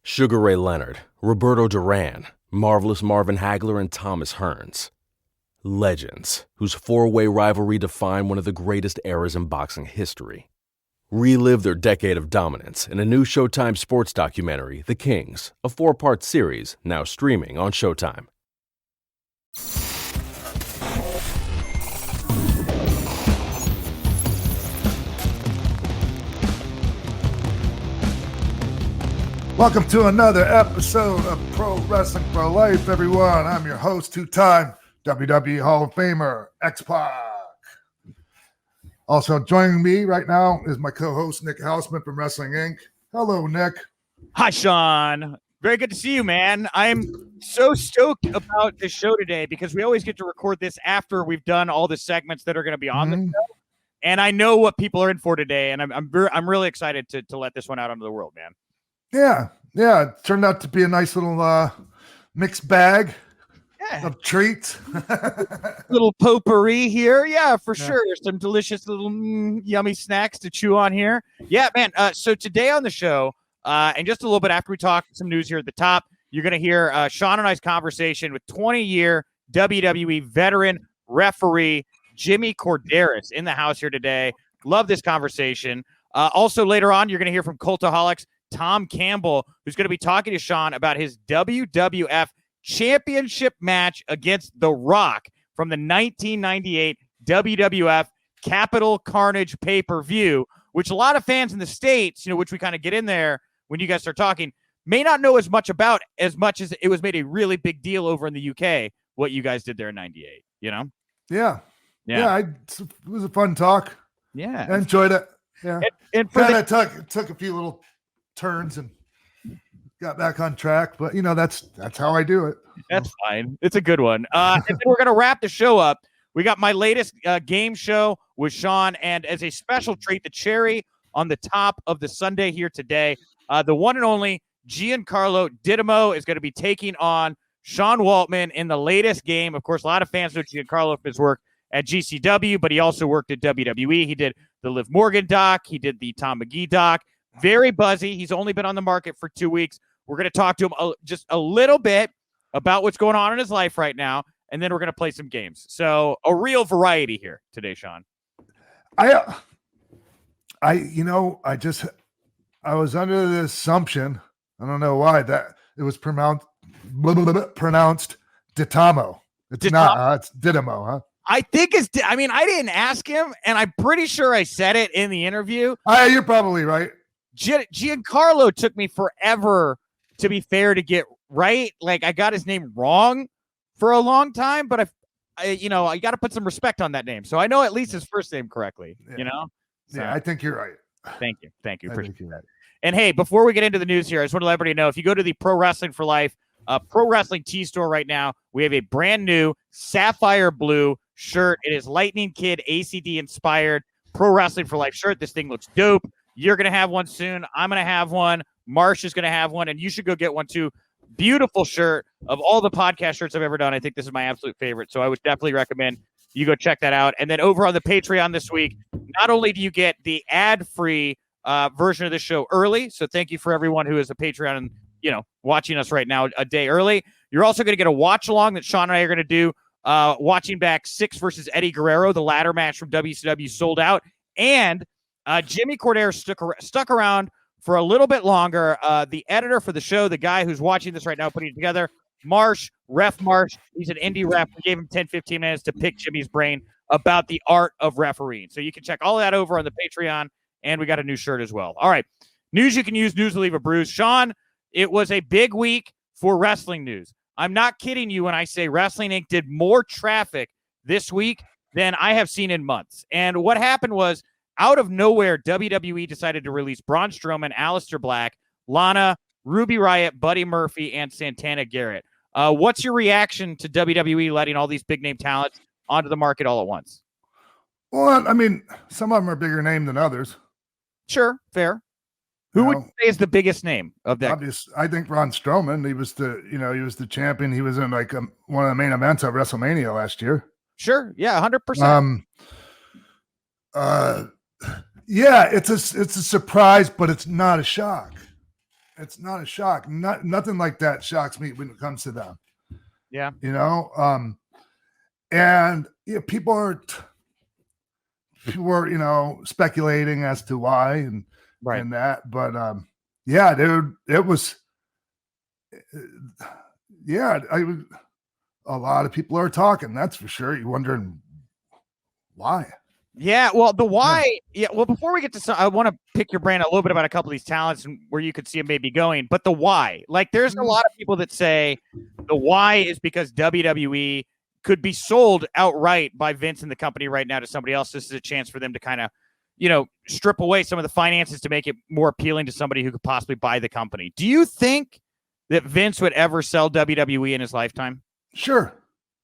Sugar Ray Leonard, Roberto Duran, Marvelous Marvin Hagler, and Thomas Hearns. Legends, whose four-way rivalry defined one of the greatest eras in boxing history. Relive their decade of dominance in a new Showtime sports documentary, The Kings, a 4-part series now streaming on Showtime. Welcome to another episode of Pro Wrestling for Life, everyone. I'm your host, two-time WWE Hall of Famer, X-Pac. Also joining me right now is my co-host, Nick Hausman from Wrestling Inc. Hello, Nick. Hi, Sean. Very good to see you, man. I'm so stoked about this show today because we always get to record this after we've done all the segments that are going to be on the show. And I know what people are in for today, and I'm really excited to let this one out onto the world, man. Yeah. It turned out to be a nice little mixed bag of treats. Little potpourri here. Yeah, for sure. Some delicious little yummy snacks to chew on here. Yeah, man. So today on the show, and just a little bit after we talk some news here at the top, you're going to hear Sean and I's conversation with 20-year WWE veteran referee Jimmy Korderas in the house here today. Love this conversation. Also later on, you're going to hear from Cultaholics Tom Campbell, who's going to be talking to Sean about his WWF Championship match against The Rock from the 1998 WWF Capital Carnage pay-per-view, which a lot of fans in the States, which we kind of get in there when you guys start talking, may not know as much about, as much as it was made a really big deal over in the UK, what you guys did there in 98, Yeah. It was a fun talk. Yeah. I enjoyed it. Yeah. And for took a few little turns and got back on track, but that's how I do it. That's fine. It's a good one. And then we're going to wrap the show up. We got my latest game show with Sean, and as a special treat, the cherry on the top of the Sunday here today, the one and only Giancarlo Dittamo is going to be taking on Sean Waltman in the latest game. Of course, a lot of fans know Giancarlo for his work at GCW, but he also worked at WWE. He did the Liv Morgan doc. He did the Tom McGee doc. Very buzzy. He's only been on the market for 2 weeks. We're going to talk to him just a little bit about what's going on in his life right now, and then we're going to play some games. So a real variety here today, Sean. I was under the assumption, I don't know why, that it was pronounced Dittamo. It's not. It's Dittamo, huh? I think I didn't ask him, and I'm pretty sure I said it in the interview. You're probably right. Giancarlo took me forever, to be fair, to get right. Like, I got his name wrong for a long time, but I got to put some respect on that name. So I know at least his first name correctly, So, yeah, I think you're right. Thank you. Appreciate that. And hey, before we get into the news here, I just want to let everybody know, if you go to the Pro Wrestling for Life Pro Wrestling Tee store right now, we have a brand new sapphire blue shirt. It is Lightning Kid ACD inspired Pro Wrestling for Life shirt. This thing looks dope. You're going to have one soon. I'm going to have one. Marsh is going to have one, and you should go get one too. Beautiful shirt. Of all the podcast shirts I've ever done, I think this is my absolute favorite. So I would definitely recommend you go check that out. And then over on the Patreon this week, not only do you get the ad-free version of the show early, so thank you for everyone who is a Patreon and watching us right now a day early. You're also going to get a watch along that Sean and I are going to do, watching back Six versus Eddie Guerrero, the ladder match from WCW sold out, and Jimmy Korderas stuck around for a little bit longer. The editor for the show, the guy who's watching this right now, putting it together, Ref Marsh, he's an indie ref. We gave him 10-15 minutes to pick Jimmy's brain about the art of refereeing. So you can check all that over on the Patreon, and we got a new shirt as well. All right, news you can use, news will leave a bruise. Sean, it was a big week for wrestling news. I'm not kidding you when I say Wrestling Inc. did more traffic this week than I have seen in months. And what happened was, out of nowhere, WWE decided to release Braun Strowman, Aleister Black, Lana, Ruby Riott, Buddy Murphy, and Santana Garrett. What's your reaction to WWE letting all these big-name talents onto the market all at once? Well, I mean, some of them are bigger name than others. Sure, fair. Who would you say is the biggest name of that? I think Braun Strowman. He was the champion. He was in like one of the main events of WrestleMania last year. Sure, yeah, 100%. Yeah, it's a surprise, but it's not a shock. it's not a shock. Nothing like that shocks me when it comes to them. Yeah. And people are speculating as to why and that, but yeah, dude, it was a lot of people are talking, that's for sure. You're wondering why. Yeah, well, the why. Yeah, well, before we get to I want to pick your brain a little bit about a couple of these talents and where you could see them maybe going. But the why, like, there's a lot of people that say the why is because WWE could be sold outright by Vince and the company right now to somebody else. This is a chance for them to kind of, strip away some of the finances to make it more appealing to somebody who could possibly buy the company. Do you think that Vince would ever sell WWE in his lifetime? Sure.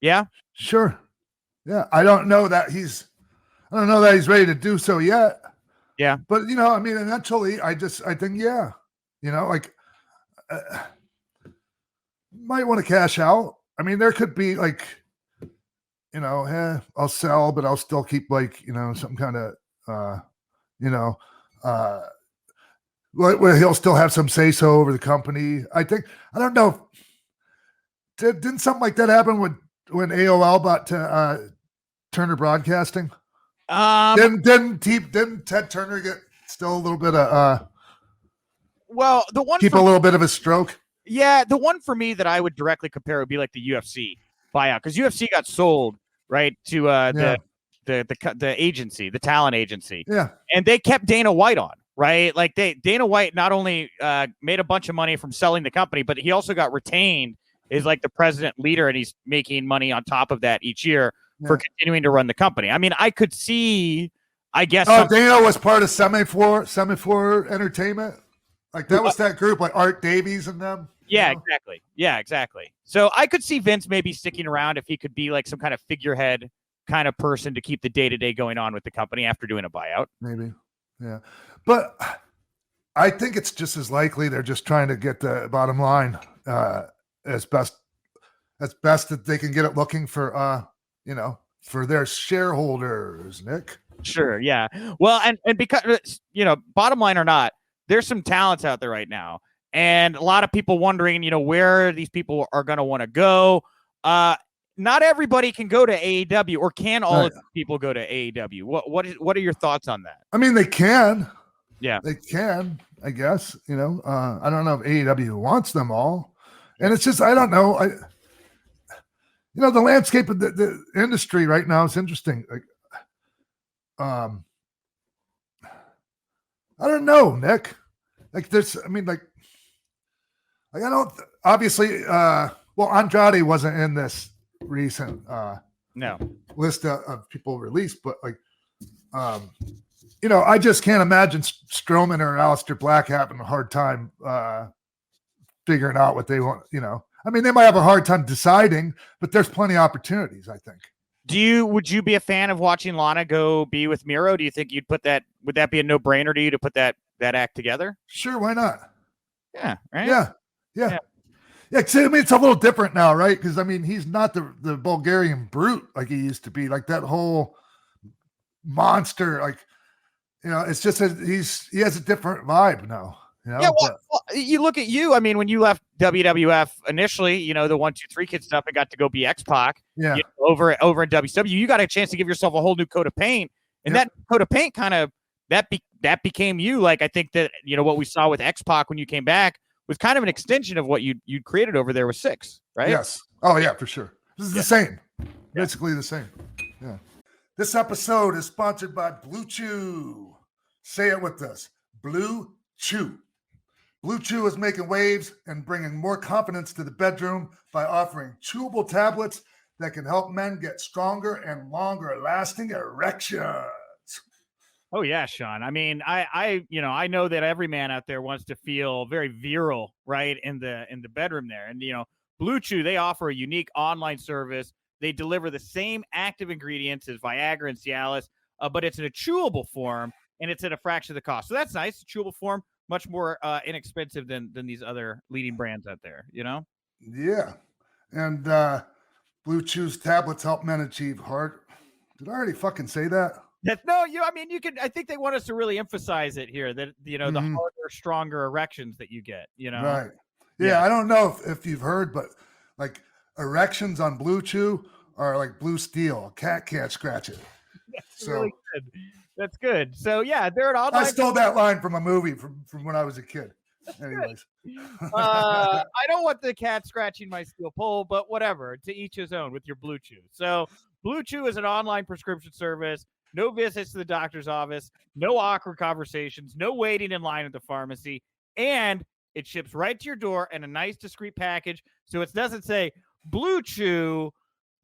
Yeah. Sure. Yeah. I don't know that he's ready to do so yet. Yeah. But, eventually I think, yeah, might want to cash out. I mean, there could be like, I'll sell, but I'll still keep like, some kind of, where he'll still have some say-so over the company. I don't know. Didn't something like that happen when AOL bought Turner Broadcasting? Didn't Ted Turner get still a little bit of the one keep a little bit of a stroke? Yeah, the one for me that I would directly compare would be like the UFC buyout, because UFC got sold right to the agency, the talent agency. Yeah, and they kept Dana White on, right? Like Dana White not only made a bunch of money from selling the company, but he also got retained as like the president leader, and he's making money on top of that each year for continuing to run the company. I mean, I could see, I guess. Dana was part of Semaphore Entertainment. Like that was that group, like Art Davies and them. Yeah, exactly. Yeah, exactly. So I could see Vince maybe sticking around if he could be like some kind of figurehead kind of person to keep the day-to-day going on with the company after doing a buyout. Maybe. Yeah. But I think it's just as likely they're just trying to get the bottom line as best that they can get it, looking for for their shareholders, Nick. Sure, yeah. Well, and because bottom line or not, there's some talents out there right now, and a lot of people wondering, where these people are going to want to go. Not everybody can go to AEW, or can all of the people go to AEW? What are your thoughts on that? I mean, they can. Yeah, they can. I guess I don't know if AEW wants them all, and it's just I don't know. The landscape of the industry right now is interesting. Like, I don't know, Nick. Like there's, I mean, like I don't obviously. Andrade wasn't in this recent list of people released, but like, I just can't imagine Strowman or Aleister Black having a hard time figuring out what they want. I mean, they might have a hard time deciding, but there's plenty of opportunities, I think. Would you be a fan of watching Lana go be with Miro? Do you think would that be a no-brainer to you to put that act together? Sure, why not? Yeah, right? Yeah. I mean, it's a little different now, right? Because I mean, he's not the Bulgarian brute like he used to be, like that whole monster. Like, it's just he has a different vibe now. Well, you look at you. I mean, when you left WWF initially, the 1, 2, 3 Kid stuff, and got to go be X-Pac. Yeah. Over in WCW, you got a chance to give yourself a whole new coat of paint, and that coat of paint kind of that became you. Like I think that what we saw with X-Pac when you came back was kind of an extension of what you'd created over there with Six, right? Yes. Oh yeah, for sure. This is the same. Basically the same. Yeah. This episode is sponsored by Blue Chew. Say it with us. Blue Chew. Blue Chew is making waves and bringing more confidence to the bedroom by offering chewable tablets that can help men get stronger and longer lasting erections. Oh yeah, Sean. I mean, I know that every man out there wants to feel very virile, right, in the bedroom there. And Blue Chew, they offer a unique online service. They deliver the same active ingredients as Viagra and Cialis, but it's in a chewable form, and it's at a fraction of the cost. So that's nice. Chewable form, much more inexpensive than these other leading brands out there. Yeah, and Blue Chew's tablets help men achieve heart. Did I already fucking say that? I think they want us to really emphasize it here that, the harder, stronger erections that you get, Right. Yeah. I don't know if you've heard, but like erections on Blue Chew are like blue steel. A cat can't scratch it. That's really good. That's good. So yeah, they're an online. I stole that line from a movie from when I was a kid. Anyways. I don't want the cat scratching my steel pole, but whatever. To each his own with your Blue Chew. So Blue Chew is an online prescription service. No visits to the doctor's office. No awkward conversations. No waiting in line at the pharmacy. And it ships right to your door in a nice, discreet package. So it doesn't say Blue Chew,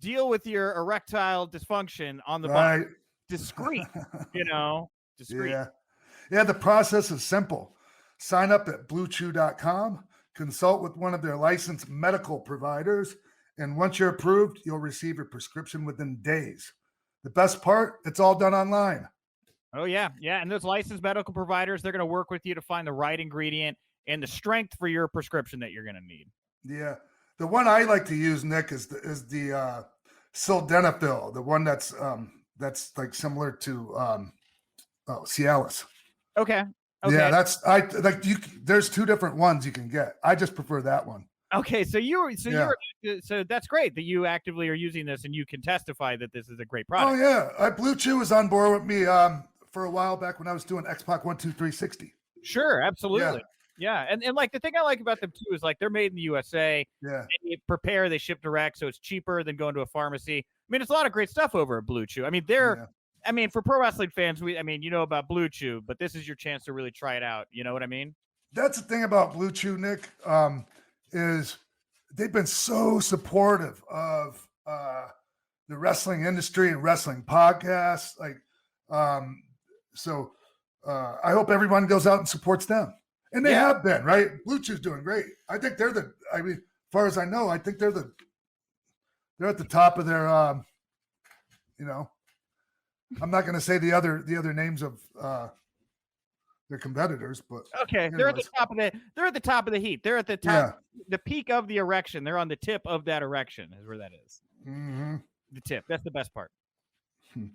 deal with your erectile dysfunction on the right. box. Discreet, discreet. Yeah, the process is simple. Sign up at bluechew.com, consult with one of their licensed medical providers, and once you're approved, you'll receive your prescription within days. The best part, it's all done online. Oh, yeah. Yeah, and those licensed medical providers, they're going to work with you to find the right ingredient and the strength for your prescription that you're going to need. Yeah. The one I like to use, Nick, is the sildenafil, the one that's like similar to Cialis. Okay. Yeah, there's two different ones you can get. I just prefer that one. Okay, so that's great that you actively are using this and you can testify that this is a great product. Oh yeah, Blue Chew was on board with me for a while back when I was doing X-Pac 12360. Sure, absolutely. Yeah. And like the thing I like about them too is like they're made in the USA. Yeah. They ship direct, so it's cheaper than going to a pharmacy. I mean, it's a lot of great stuff over at Blue Chew. I mean, for pro wrestling fans, about Blue Chew, but this is your chance to really try it out. You know what I mean? That's the thing about Blue Chew, Nick, is they've been so supportive of the wrestling industry and wrestling podcasts. So I hope everyone goes out and supports them. And they have been, right? Blue Chew's doing great. I think as far as I know, I think they're at the top of their, I'm not going to say the other names of their competitors, but okay, they're at the top of the heat. They're at the top, the peak of the erection. They're on the tip of that erection is where that is. Mm-hmm. The tip. That's the best part. And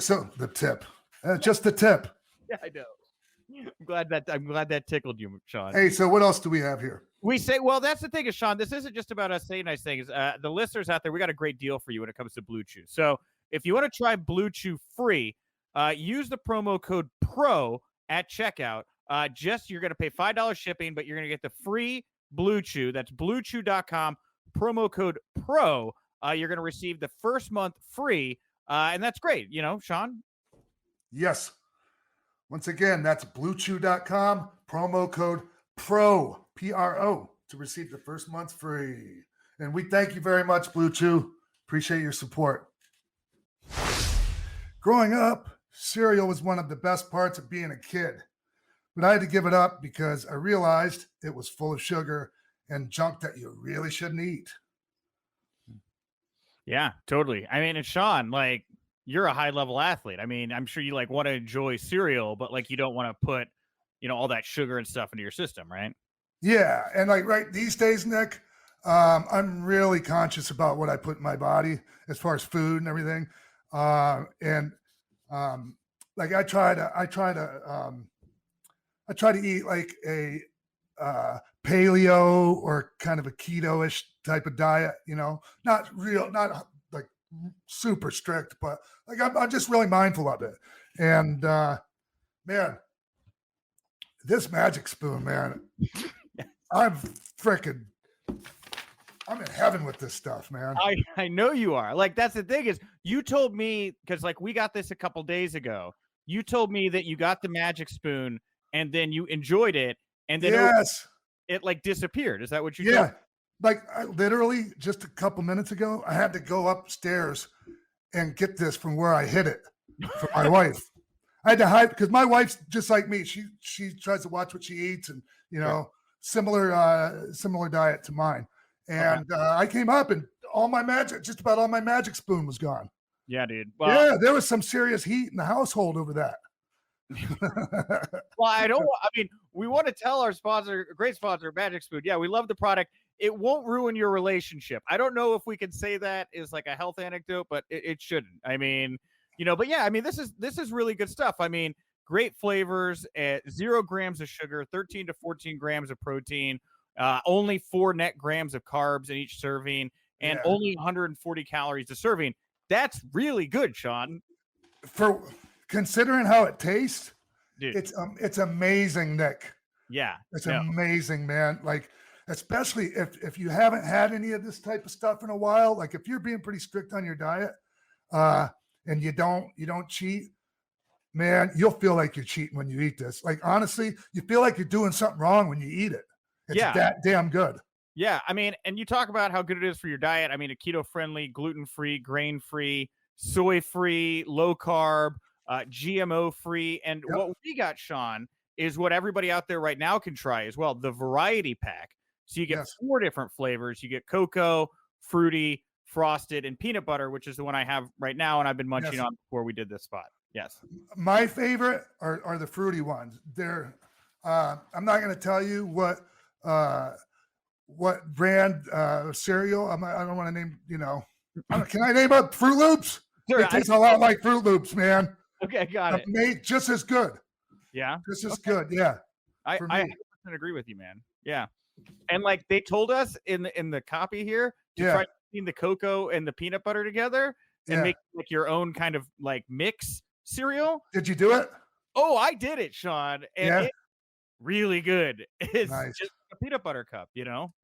so the tip, just the tip. Yeah, I know. I'm glad that tickled you, Sean. Hey, so what else do we have here? We say, well, that's the thing is, Sean, this isn't just about us saying nice things. The listeners out there, we got a great deal for you when it comes to Blue Chew. So if you want to try Blue Chew free, use the promo code PRO at checkout. You're going to pay $5 shipping, but you're going to get the free Blue Chew. That's bluechew.com, promo code PRO. You're going to receive the first month free, and that's great. Sean? Yes. Once again, that's bluechew.com, promo code PRO, P-R-O, to receive the first month free. And we thank you very much, Blue Chew. Appreciate your support. Growing up, cereal was one of the best parts of being a kid. But I had to give it up because I realized it was full of sugar and junk that you really shouldn't eat. Yeah, totally. I mean, and Sean, you're a high-level athlete. I mean, I'm sure you want to enjoy cereal, but you don't want to put, all that sugar and stuff into your system, right? Yeah, and right these days, Nick, I'm really conscious about what I put in my body as far as food and everything. I try to eat like a paleo or kind of a keto-ish type of diet, not like super strict, but I'm just really mindful of it. And man, this magic spoon, man, I'm in heaven with this stuff, man. I know you are. That's the thing is you told me, because we got this a couple days ago. You told me that you got the magic spoon and then you enjoyed it. And then it disappeared. Is that what you told me? I literally just a couple minutes ago, I had to go upstairs and get this from where I hid it for my wife. I had to hide because my wife's just like me. She tries to watch what she eats and, similar diet to mine. And I came up and just about all my magic spoon was gone. Yeah, dude. Well, there was some serious heat in the household over that. Well, we want to tell our sponsor, great sponsor, Magic Spoon. Yeah, we love the product. It won't ruin your relationship. I don't know if we can say that is like a health anecdote, but it shouldn't. I mean, But yeah, I mean, this is really good stuff. I mean, great flavors at 0 grams of sugar, 13 to 14 grams of protein, only 4 net grams of carbs in each serving, and only 140 calories a serving. That's really good, Sean. For considering how it tastes, dude, it's amazing, Nick. Yeah, it's amazing, man. Like, especially if you haven't had any of this type of stuff in a while, like if you're being pretty strict on your diet, and you don't cheat, man, you'll feel like you're cheating when you eat this. Like, honestly, you feel like you're doing something wrong when you eat it. It's that damn good. Yeah, I mean, and you talk about how good it is for your diet. I mean, a keto-friendly, gluten-free, grain-free, soy-free, low-carb, GMO-free. And what we got, Sean, is what everybody out there right now can try as well, the variety pack. So you get 4 different flavors. You get cocoa, fruity, frosted, and peanut butter, which is the one I have right now, and I've been munching on before we did this spot. Yes. My favorite are the fruity ones. They're I'm not going to tell you what brand cereal. I don't want to name, can I name up Fruit Loops? Sure, it tastes a lot like Fruit Loops, man. Okay, got it. Made just as good. Yeah. Just as good. Yeah. I 100% agree with you, man. Yeah. And like they told us in the copy here to try putting the cocoa and the peanut butter together and make like your own kind of like mix cereal. Did you do it? Oh, I did it, Sean. And it's really good. It's just a peanut butter cup,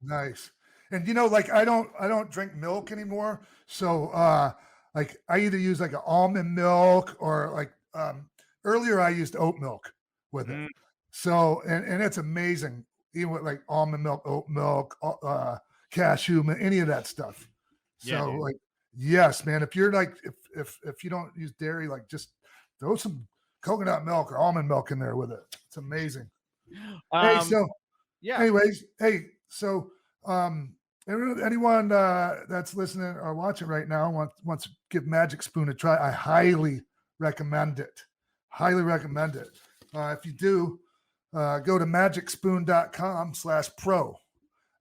Nice. And like I don't drink milk anymore. So like I either use like an almond milk or like earlier I used oat milk with it. So and it's amazing. Even with like almond milk, oat milk, cashew, any of that stuff. So like, yes, man, if you're like, if you don't use dairy, like just throw some coconut milk or almond milk in there with it. It's amazing. Anyways, so anyone that's listening or watching right now wants to give Magic Spoon a try, I highly recommend it. If you do, go to magicspoon.com/pro.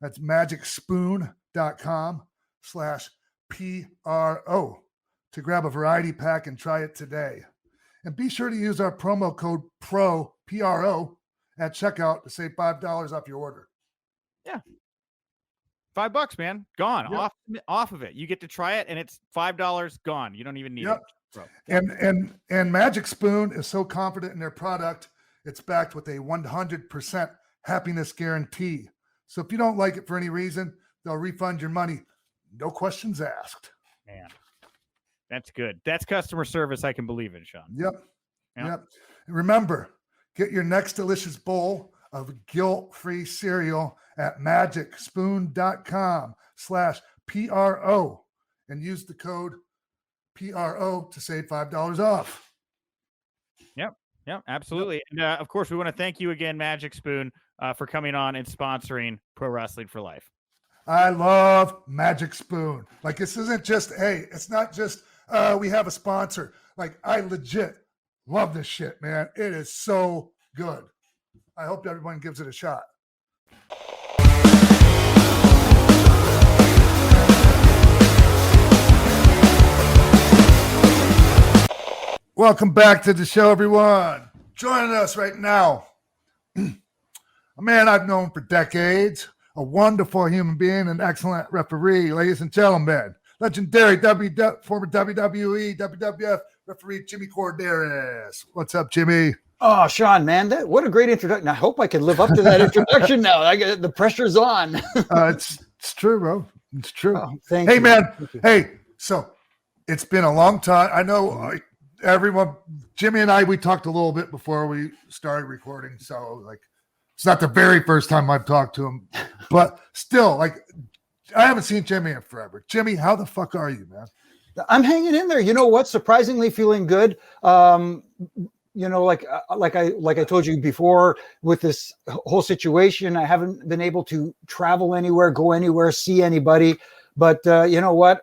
That's magicspoon.com/PRO to grab a variety pack and try it today. And be sure to use our promo code PRO at checkout to save $5 off your order. Yeah. $5, man. Gone. Off of it. You get to try it and it's $5 gone. You don't even need it. Bro. And Magic Spoon is so confident in their product, it's backed with a 100% happiness guarantee. So if you don't like it for any reason, they'll refund your money. No questions asked. Man, that's good. That's customer service I can believe in, Sean. Yep. And remember, get your next delicious bowl of guilt-free cereal at magicspoon.com/PRO and use the code PRO to save $5 off. Yep, absolutely. And of course, we want to thank you again, Magic Spoon, for coming on and sponsoring Pro Wrestling for Life. I love Magic Spoon. Like, this isn't just, it's not just we have a sponsor. Like, I legit love this shit, man. It is so good. I hope everyone gives it a shot. Welcome back to the show, everyone. Joining us right now, a man I've known for decades, a wonderful human being, an excellent referee, ladies and gentlemen, legendary former WWE, WWF referee Jimmy Corderas. What's up, Jimmy? Oh, Sean, man, what a great introduction. I hope I can live up to that introduction now. The pressure's on. It's true, bro. It's true. Oh, thank you. Hey, man. Hey, so it's been a long time. I know everyone, Jimmy and I, we talked a little bit before we started recording. So, like, it's not the very first time I've talked to him, but still, like, I haven't seen Jimmy in forever. Jimmy, how the fuck are you, man? I'm hanging in there. You know what? Surprisingly feeling good. Like I told you before, with this whole situation, I haven't been able to travel anywhere, go anywhere, see anybody. But you know what?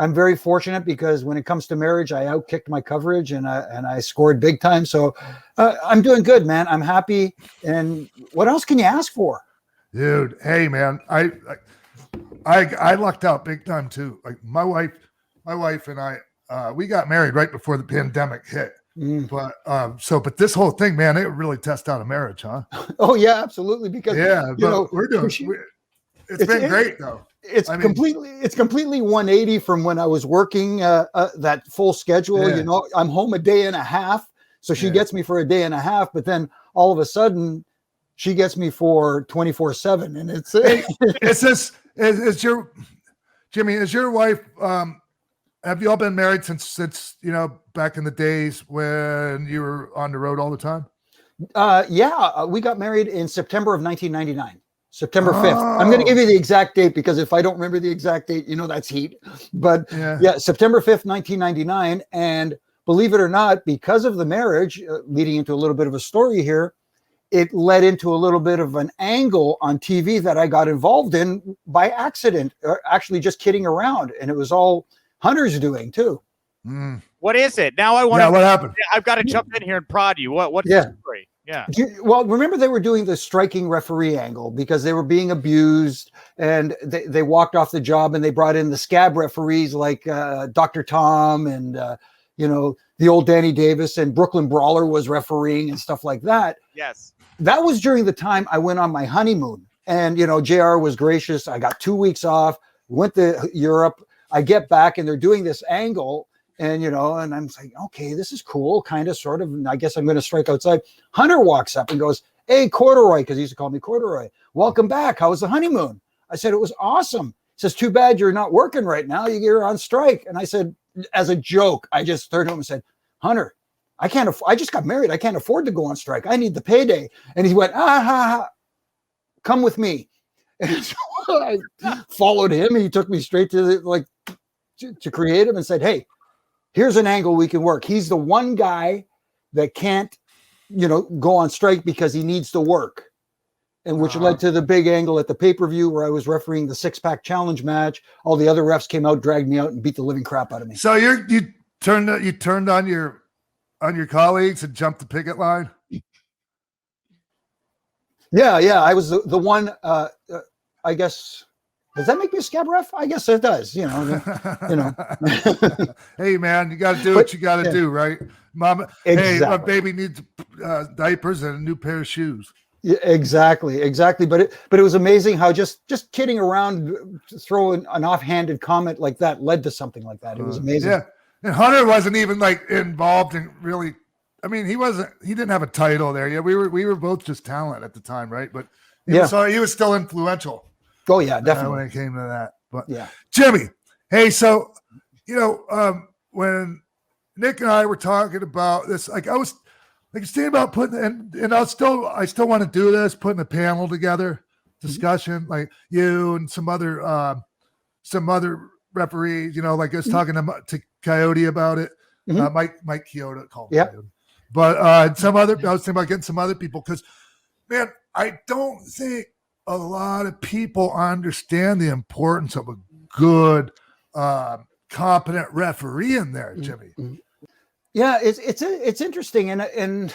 I'm very fortunate because when it comes to marriage, I outkicked my coverage and I scored big time. So I'm doing good, man. I'm happy. And what else can you ask for? Dude, hey, man, I lucked out big time too. Like my wife and I, we got married right before the pandemic hit. Mm. But this whole thing, man, it really tests out a marriage, huh? Oh yeah, absolutely. Because it's been great though. It's completely 180 from when I was working that full schedule. Yeah. I'm home a day and a half, so she gets me for a day and a half, but then all of a sudden she gets me for 24/7, and is your wife? Have you all been married since back in the days when you were on the road all the time? We got married in September of 1999. September 5th. I'm going to give you the exact date because if I don't remember the exact date, that's heat. But September 5th, 1999. And believe it or not, because of the marriage, leading into a little bit of a story here, it led into a little bit of an angle on TV that I got involved in by accident, or actually just kidding around. And it was all Hunter's doing too. What is it? Now I want to. What happened? I've got to jump in here and prod you. What's the story? Yeah. Well, remember they were doing the striking referee angle because they were being abused, and they walked off the job, and they brought in the scab referees like Dr. Tom and the old Danny Davis, and Brooklyn Brawler was refereeing and stuff like that. Yes. That was during the time I went on my honeymoon, and JR was gracious. I got 2 weeks off, went to Europe. I get back and they're doing this angle. And, and I'm like, okay, this is cool, kind of, sort of. And I guess I'm going to strike outside. Hunter walks up and goes, "Hey, Corduroy," because he used to call me Corduroy. "Welcome back. How was the honeymoon?" I said, "It was awesome." He says, "Too bad you're not working right now. You're on strike." And I said, as a joke, I just turned to him and said, "Hunter, I just got married. I can't afford to go on strike. I need the payday." And he went, "Come with me." And so I followed him. He took me straight to to Creative and said, "Hey, here's an angle we can work." He's the one guy that can't, go on strike because he needs to work. And which led to the big angle at the pay-per-view where I was refereeing the 6-pack challenge match. All the other refs came out, dragged me out, and beat the living crap out of me. So you turned on your colleagues and jumped the picket line? Yeah. I was the one, I guess. Does that make me a scab ref? I guess it does. Hey man, you got to do what you got to do, right? Mama, exactly. Hey, my baby needs diapers and a new pair of shoes. Yeah, exactly. But it was amazing how just kidding around, throwing an offhanded comment like that led to something like that. It was amazing. Yeah, and Hunter wasn't even involved in really. I mean, he didn't have a title there. Yeah, we were both just talent at the time, right? But he was still influential. Oh yeah, definitely. When it came to that, but yeah, Jimmy. Hey, so when Nick and I were talking about this, I was thinking about putting, and I still want to do this, putting a panel together, discussion, like you and some other referees, I was talking to Coyote about it, Mike Kyoto called him Coyote. But I was thinking about getting some other people because, man, I don't think a lot of people understand the importance of a good, competent referee in there, Jimmy. Yeah, it's interesting, and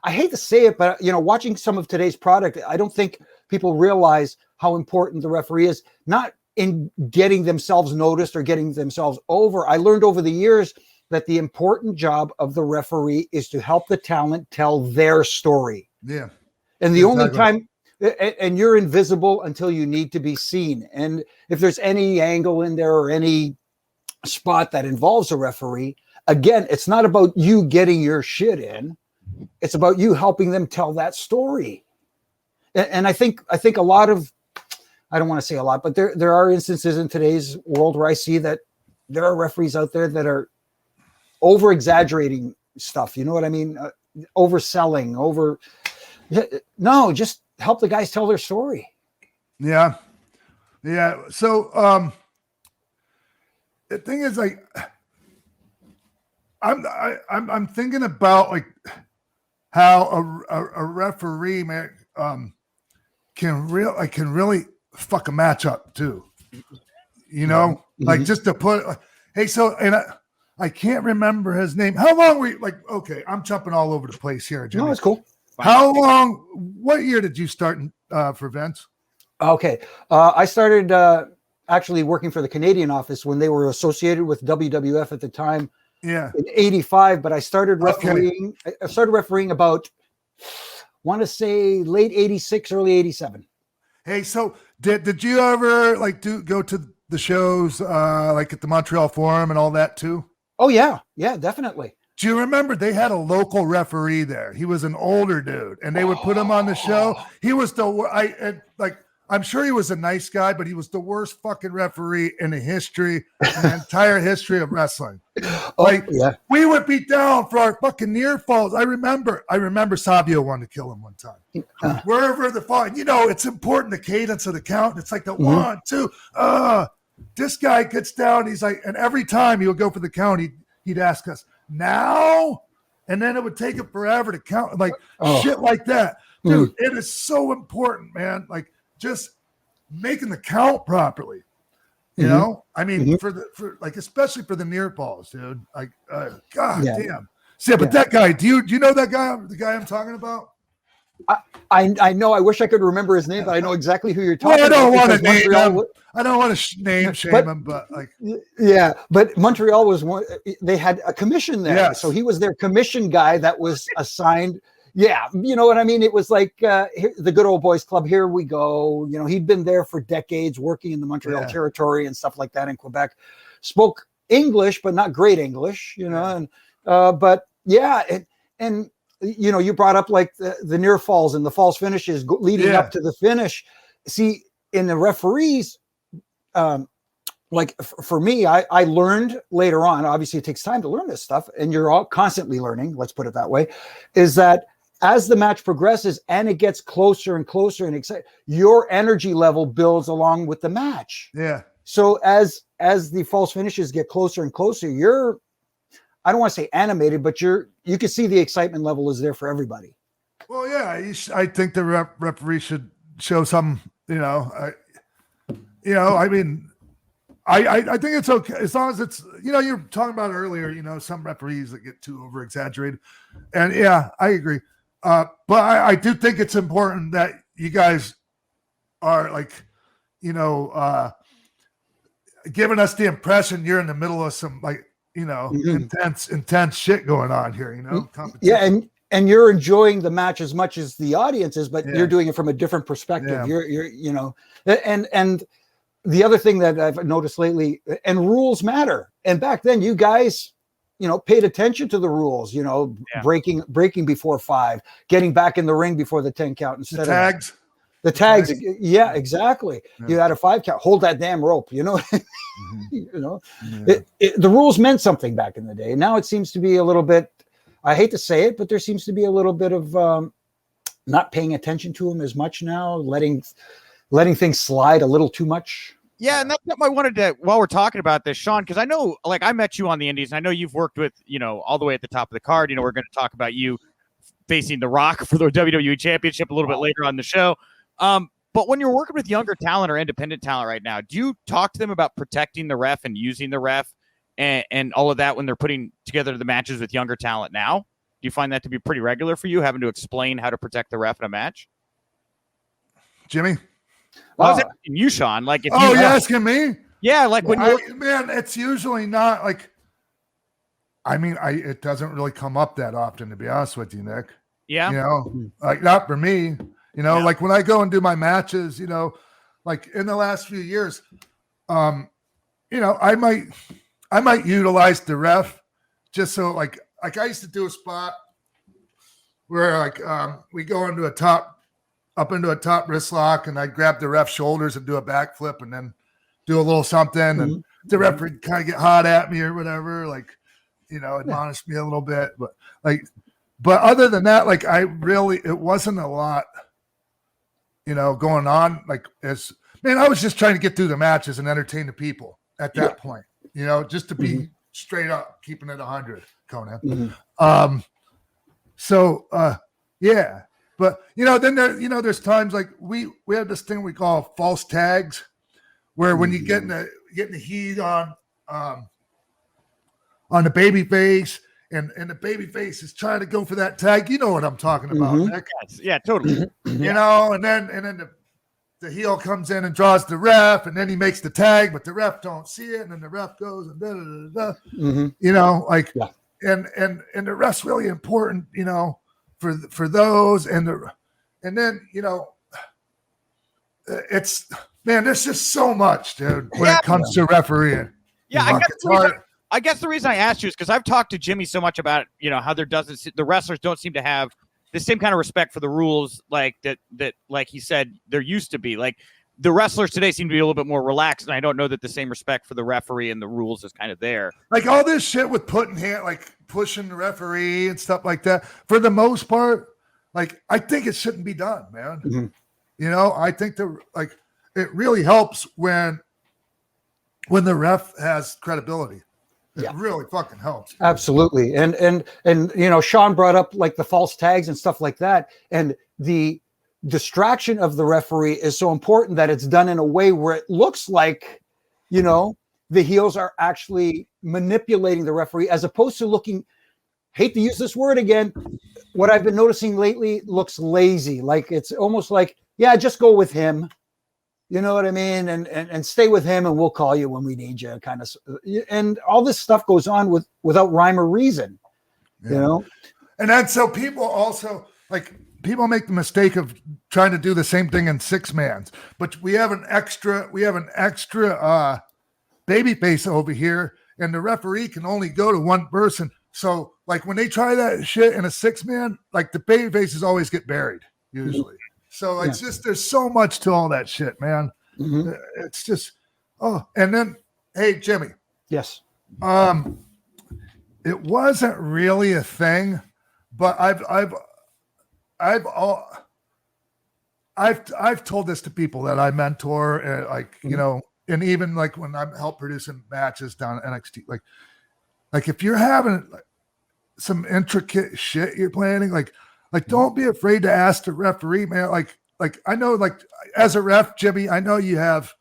I hate to say it, but watching some of today's product, I don't think people realize how important the referee is. Not in getting themselves noticed or getting themselves over. I learned over the years that the important job of the referee is to help the talent tell their story. Yeah, and the only time. And you're invisible until you need to be seen. And if there's any angle in there or any spot that involves a referee, again, it's not about you getting your shit in. It's about you helping them tell that story. And I think a lot of, I don't want to say a lot, but there are instances in today's world where I see that there are referees out there that are over exaggerating stuff. You know what I mean? Overselling, no, just help the guys tell their story. Yeah. So the thing is, I'm thinking about how a referee, man, can really fuck a match up too. Just to put, hey, so and I can't remember his name. How long were you, okay, I'm jumping all over the place here, Jimmy. No, it's cool. How long? What year did you start for Vince? Okay, I started actually working for the Canadian office when they were associated with WWF at the time. Yeah. In 85, but I started refereeing. Okay. I started refereeing about, want to say late 86, early 87. Hey, so did you ever like go to the shows like at the Montreal Forum and all that too? Oh yeah, definitely. Do you remember they had a local referee there? He was an older dude, and they would put him on the show. He was I'm sure he was a nice guy, but he was the worst fucking referee in the entire history of wrestling. We would be down for our fucking near falls. I remember Savio wanted to kill him one time. Wherever the fall, it's important, the cadence of the count. It's like the 1, 2. This guy gets down. He's like, and every time he would go for the count, he'd ask us now, and then it would take him forever to count, like shit like that, dude. It is so important, man. Like just making the count properly. You know, I mean, for especially for the near falls, dude. Like, God damn. See, but that guy, do you know that guy? The guy I'm talking about? I know. I wish I could remember his name, but I know exactly who you're talking about. I don't want to name him. I don't want to name shame him, but like, yeah. But Montreal was one. They had a commission there, so he was their commission guy that was assigned. Yeah, you know what I mean? It was like the good old boys club. Here we go. He'd been there for decades, working in the Montreal territory and stuff like that in Quebec. Spoke English, but not great English. And but yeah, and you brought up like the near falls and the falls finishes leading up to the finish. See, in the referees, like for me, I learned later on. Obviously, it takes time to learn this stuff, and you're all constantly learning. Let's put it that way. Is that as the match progresses and it gets closer and closer and your energy level builds along with the match. Yeah. So as the false finishes get closer and closer, I don't want to say animated, but you can see the excitement level is there for everybody. Well, yeah, I think the referee should show some, I mean, I think it's okay as long as it's, you're talking about earlier, some referees that get too over exaggerated, and yeah, I agree. But I do think it's important that you guys are like, giving us the impression you're in the middle of some like, intense shit going on here, Yeah, and you're enjoying the match as much as the audience is, but you're doing it from a different perspective. Yeah. And the other thing that I've noticed lately, and rules matter. And back then, you guys, paid attention to the rules. Breaking before 5, getting back in the ring before the 10 count instead of tags. The tags, yeah, exactly. Yeah. You had a 5 count. Hold that damn rope. The rules meant something back in the day. Now it seems to be a little bit. I hate to say it, but there seems to be a little bit of not paying attention to them as much now, letting things slide a little too much. Yeah, and that's something I wanted to, while we're talking about this, Sean, because I know, like, I met you on the Indies, and I know you've worked with, all the way at the top of the card. We're going to talk about you facing The Rock for the WWE Championship a little bit later on the show. But when you're working with younger talent or independent talent right now, do you talk to them about protecting the ref and using the ref and all of that when they're putting together the matches with younger talent now? Do you find that to be pretty regular for you, having to explain how to protect the ref in a match? Jimmy? Well, I was asking you, Sean. Like, if you're asking me? Yeah, like when man, it's usually not like. I mean, it doesn't really come up that often, to be honest with you, Nick. Yeah, like not for me. Like when I go and do my matches, like in the last few years, I might utilize the ref just so like I used to do a spot where like we go into up into a top wrist lock, and I grab the ref's shoulders and do a backflip and then do a little something. And the referee kind of get hot at me or whatever, like, admonish me a little bit. But other than that, like it wasn't a lot, going on. Like I was just trying to get through the matches and entertain the people at that point, just to be straight up, keeping it 100, Conan. Yeah. But then there's times like we have this thing we call false tags, where when you get in the heat on the baby face and the baby face is trying to go for that tag, you know what I'm talking about, Nick? Yeah, totally. And then the heel comes in and draws the ref, and then he makes the tag, but the ref don't see it, and then the ref goes and you know, like, and the ref's really important, you know, for those, and then, you know, it's, man, there's just so much, dude, when it comes to refereeing. Yeah, I guess the reason I asked you is because I've talked to Jimmy so much about, you know, how the wrestlers don't seem to have the same kind of respect for the rules, like that like he said there used to be. Like the wrestlers today seem to be a little bit more relaxed, and I don't know that the same respect for the referee and the rules is kind of there. Like all this shit with pushing the referee and stuff like that, for the most part, like I think it shouldn't be done, man. Mm-hmm. You know, I think it really helps when the ref has credibility. It really fucking helps. Absolutely. And you know, Sean brought up like the false tags and stuff like that. And the distraction of the referee is so important that it's done in a way where it looks like, you know, the heels are actually manipulating the referee, as opposed to looking, hate to use this word again, what I've been noticing lately looks lazy. Like it's almost like, yeah, just go with him. You know what I mean? And stay with him, and we'll call you when we need you, kind of. And all this stuff goes on without rhyme or reason, you know? And then so people also, like, people make the mistake of trying to do the same thing in 6-mans, but we have an extra baby face over here, and the referee can only go to one person. So like when they try that shit in a 6-man, like the baby faces always get buried usually. So it's just, there's so much to all that shit, man. Mm-hmm. It's just, and then, hey, Jimmy. Yes. It wasn't really a thing, but I've told this to people that I mentor, and like, you know, and even like when I'm help producing matches down at NXT, like if you're having some intricate shit you're planning, like don't be afraid to ask the referee, man. Like I know, like as a ref, Jimmy, I know you have,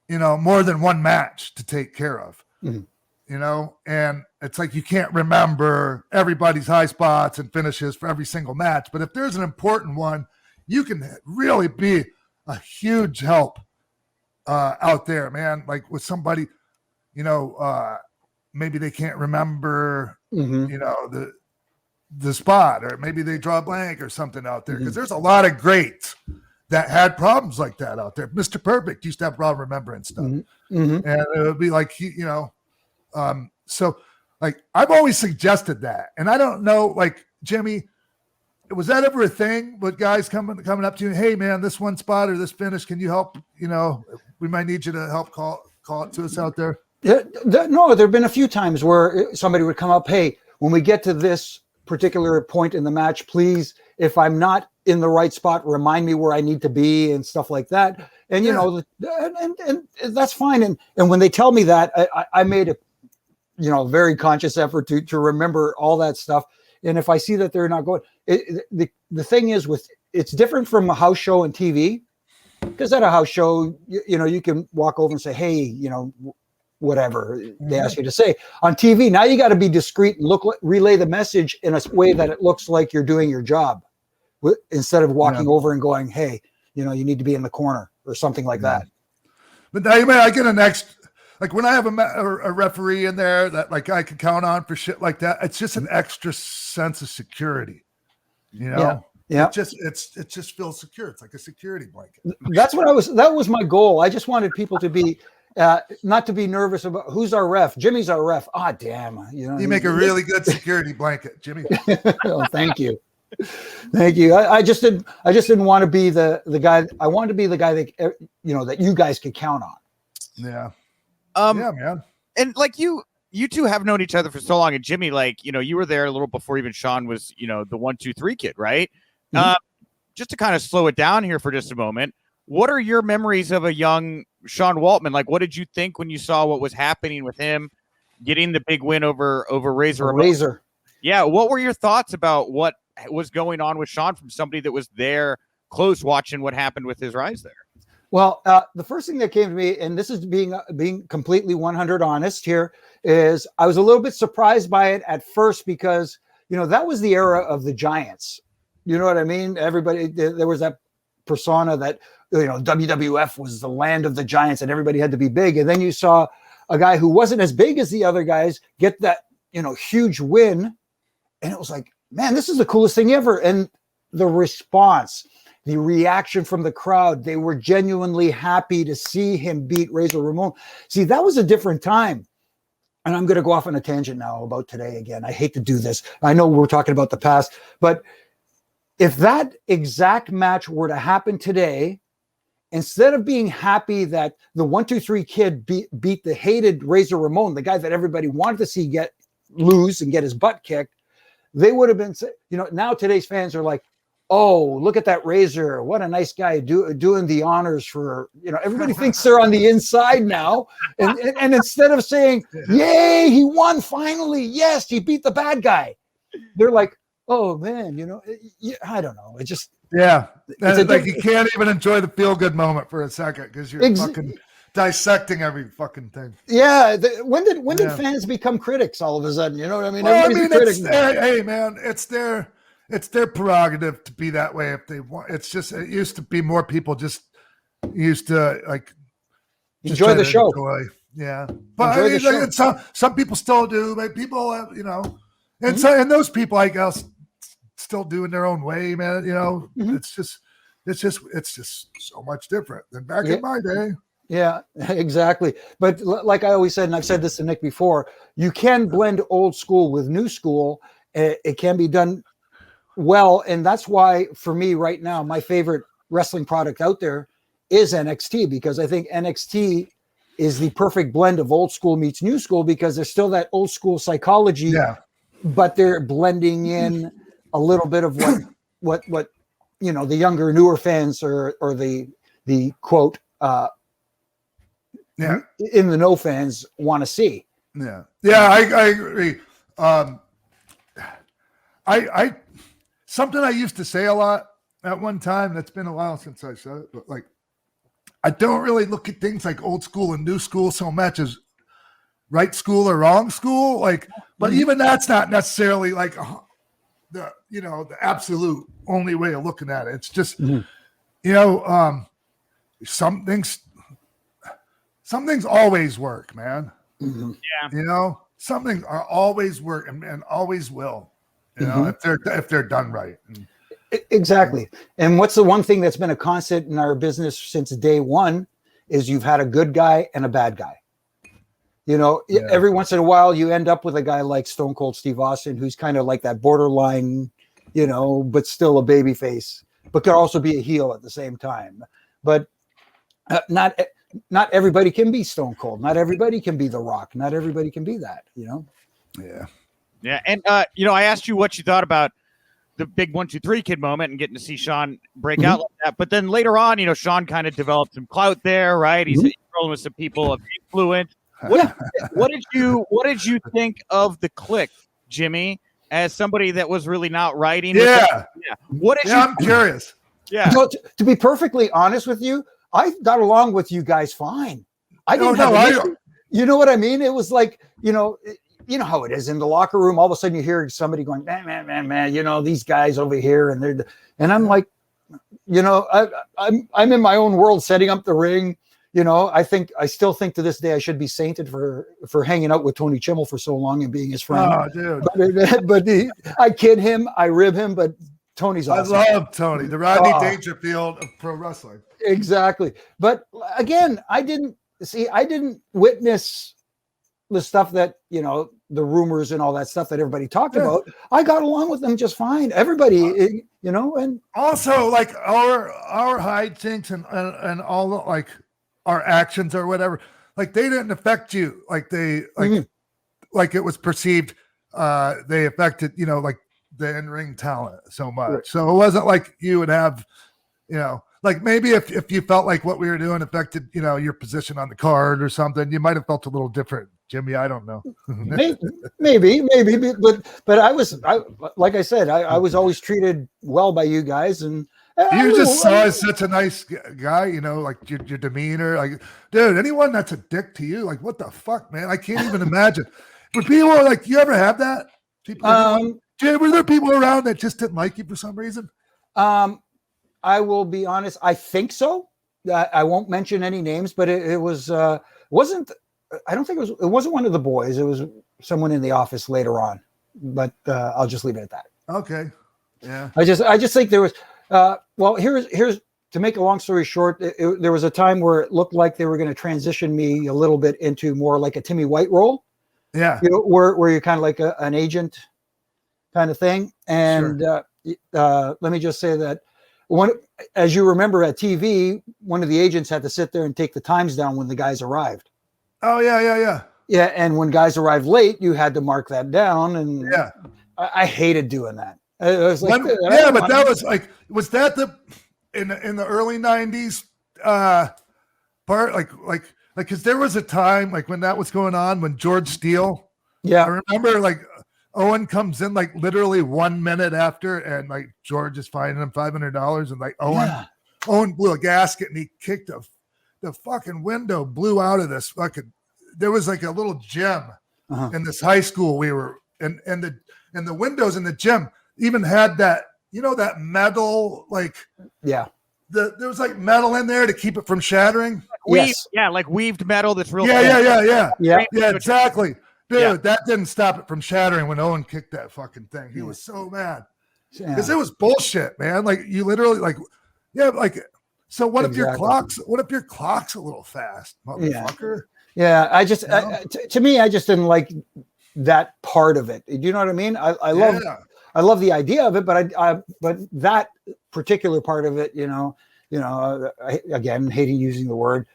you know, more than one match to take care of, you know, and it's like you can't remember everybody's high spots and finishes for every single match. But if there's an important one, you can really be a huge help out there, man. Like with somebody, you know, maybe they can't remember, you know, the spot, or maybe they draw a blank or something out there, because there's a lot of greats that had problems like that out there. Mr. Perfect used to have a problem remembering stuff, and it would be like, you know, so like I've always suggested that, and I don't know, like Jimmy, was that ever a thing with guys coming up to you, hey man, this one spot or this finish, can you help? You know, we might need you to help call it to us out there. Yeah, no, there've been a few times where somebody would come up, hey, when we get to this particular point in the match, please, if I'm not in the right spot, remind me where I need to be and stuff like that. And you know, and that's fine. And when they tell me that, I made a, you know, very conscious effort to remember all that stuff. And if I see that they're not going, the thing is it's different from a house show and TV, because at a house show, you know, you can walk over and say, hey, you know, whatever they ask you to say. On TV, now you got to be discreet and relay the message in a way that it looks like you're doing your job, instead of walking over and going, hey, you know, you need to be in the corner or something like that. But now, I get an extra, like when I have a referee in there that like I can count on for shit like that, it's just an extra sense of security, you know? Yeah. It just feels secure. It's like a security blanket. That was my goal. I just wanted people to be, not to be nervous about who's our ref. Jimmy's our ref. Ah, damn. You know, you make a really good security blanket, Jimmy. Oh, thank you. Thank you. I just didn't want to be the guy. I wanted to be the guy that, you know, that you guys could count on. Yeah. Yeah, man. And like you two have known each other for so long. And Jimmy, like, you know, you were there a little before even Sean was, you know, the 1, 2, 3 kid, right? Just to kind of slow it down here for just a moment. What are your memories of a young Sean Waltman? Like, what did you think when you saw what was happening with him getting the big win over Razor? Yeah. What were your thoughts about what was going on with Sean from somebody that was there close watching what happened with his rise there? Well, the first thing that came to me, and this is being completely 100 honest here, is I was a little bit surprised by it at first, because, you know, that was the era of the Giants. You know what I mean? Everybody, there was that persona that WWF was the land of the giants and everybody had to be big. And then you saw a guy who wasn't as big as the other guys get that, huge win. And it was like, man, this is the coolest thing ever. And the response, the reaction from the crowd, they were genuinely happy to see him beat Razor Ramon. See, that was a different time. And I'm going to go off on a tangent now about today again. I hate to do this. I know we're talking about the past, but if that exact match were to happen today, instead of being happy that the 1-2-3 kid beat the hated Razor Ramon, the guy that everybody wanted to see lose and get his butt kicked, they would have been, now today's fans are like, oh, look at that Razor. What a nice guy doing the honors for, everybody thinks they're on the inside now. And instead of saying, yay, he won finally. Yes, he beat the bad guy. They're like, oh man, I don't know. It just, like you can't even enjoy the feel good moment for a second because you're fucking dissecting every fucking thing. Yeah. When did fans become critics all of a sudden? You know what I mean? Well, hey man, it's their prerogative to be that way if they want. It's just, it used to be more people just used to like enjoy the show. Yeah. But some people still do. Like people, and so, and those people, I guess, still doing their own way, man. It's just so much different than back in my day. Yeah, exactly. But like I always said, and I've said this to Nick before, you can blend old school with new school. It can be done well. And that's why, for me right now, my favorite wrestling product out there is NXT, because I think NXT is the perfect blend of old school meets new school, because there's still that old school psychology, but they're blending in a little bit of what the younger, newer fans or the quote, in the know fans want to see. Yeah. I agree. I something I used to say a lot at one time, that's been a while since I said it, but like, I don't really look at things like old school and new school so much as right school or wrong school. Like, but even that's not necessarily like the absolute only way of looking at it. It's just, some things always work, man. Yeah. Some things are always work and always will, if they're done right. Exactly. And what's the one thing that's been a constant in our business since day one is you've had a good guy and a bad guy. Every once in a while you end up with a guy like Stone Cold Steve Austin, who's kind of like that borderline, but still a baby face, but could also be a heel at the same time. But not everybody can be Stone Cold. Not everybody can be The Rock. Not everybody can be that, Yeah. Yeah. And, I asked you what you thought about the big 1-2-3 kid moment and getting to see Sean break out like that. But then later on, Sean kind of developed some clout there, right? He's rolling with some people of influence. What did you think of the Click, Jimmy, as somebody that was really not writing? I'm curious. Yeah. To be perfectly honest with you, I got along with you guys fine. I didn't you know what I mean? It was like, you know how it is in the locker room. All of a sudden you hear somebody going, man, these guys over here, and I'm like, I'm in my own world setting up the ring. I still think to this day I should be sainted for hanging out with Tony Chimmel for so long and being his friend. Oh, dude. But I kid him, I rib him, but Tony's awesome. I love Tony, the Rodney Dangerfield of pro wrestling. Exactly. But again, I didn't witness the stuff that, the rumors and all that stuff that everybody talked about. I got along with them just fine. Everybody, and also like our hijinks and all the, like our actions or whatever, like they didn't affect you. Like they, like it was perceived, they affected, like the in-ring talent so much. Right. So it wasn't like you would have, like maybe if you felt like what we were doing affected, your position on the card or something, you might have felt a little different, Jimmy. I don't know. maybe, but I like I said, I was always treated well by you guys, and you just saw as such a nice guy, like your demeanor, like, dude, anyone that's a dick to you, like, what the fuck, man? I can't even imagine. But people are like, you ever have that? Were there people around that just didn't like you for some reason? I will be honest. I think so. I won't mention any names, but it was wasn't. I don't think it wasn't one of the boys. It was someone in the office later on. But I'll just leave it at that. Okay. Yeah. I just think there was. Well, here's to make a long story short. There was a time where it looked like they were going to transition me a little bit into more like a Timmy White role. Yeah. You know, where you're kind of like an agent kind of thing. And let me just say that as you remember at TV, one of the agents had to sit there and take the times down when the guys arrived. Oh yeah. Yeah, and when guys arrived late, you had to mark that down, and I hated doing that. It was like, but that was like, was that in the early '90s part? Like, because there was a time like when that was going on when George Steele. Yeah, I remember like Owen comes in like literally 1 minute after, and like George is fining him $500, and like Owen blew a gasket and he kicked the fucking window, blew out of this fucking. There was like a little gym in this high school we were in, and the windows in the gym even had that, you know, that metal, like there was like metal in there to keep it from shattering. Like weaved metal that's real. Yeah, exactly. Dude, that didn't stop it from shattering when Owen kicked that fucking thing. He was so mad because it was bullshit, man. Like you literally so what if your clock's a little fast, motherfucker? Yeah, I just to me, I just didn't like that part of it. Do you know what I mean? I love the idea of it, but but that particular part of it, again, hating using the word,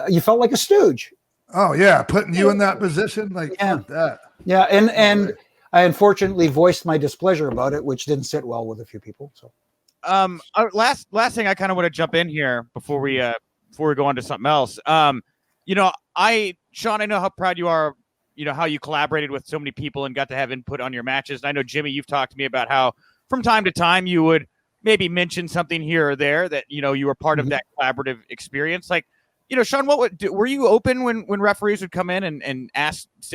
you felt like a stooge. Oh yeah, putting you in that position, like fuck that. Yeah, and I unfortunately voiced my displeasure about it, which didn't sit well with a few people. So, last thing I kind of want to jump in here before we go on to something else. Sean, I know how proud you are, how you collaborated with so many people and got to have input on your matches. And I know, Jimmy, you've talked to me about how from time to time you would maybe mention something here or there that, you were part of that collaborative experience. Like, Sean, were you open when referees would come in and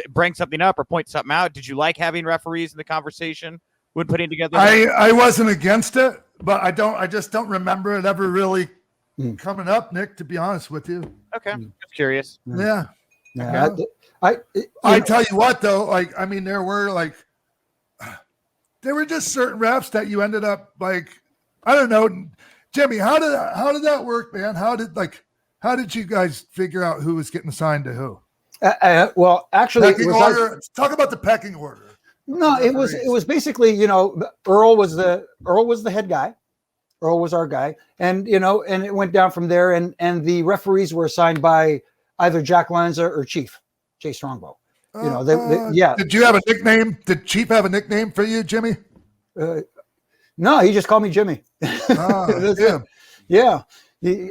bring something up or point something out? Did you like having referees in the conversation when putting together? I wasn't against it, but I just don't remember it ever really coming up, Nick, to be honest with you. Okay. Just curious. Yeah. I tell you what though, like, I mean, there were just certain refs that you ended up like, I don't know, Jimmy, how did that work, man? How did you guys figure out who was getting assigned to who? Well, actually, talk about the pecking order. No, it was basically, Earl was the head guy. Earl was our guy. And, and it went down from there. And the referees were assigned by either Jack Lanza or Jay Strongbow. Did you have a nickname? Did Chief have a nickname for you, Jimmy? No, he just called me Jimmy. Yeah.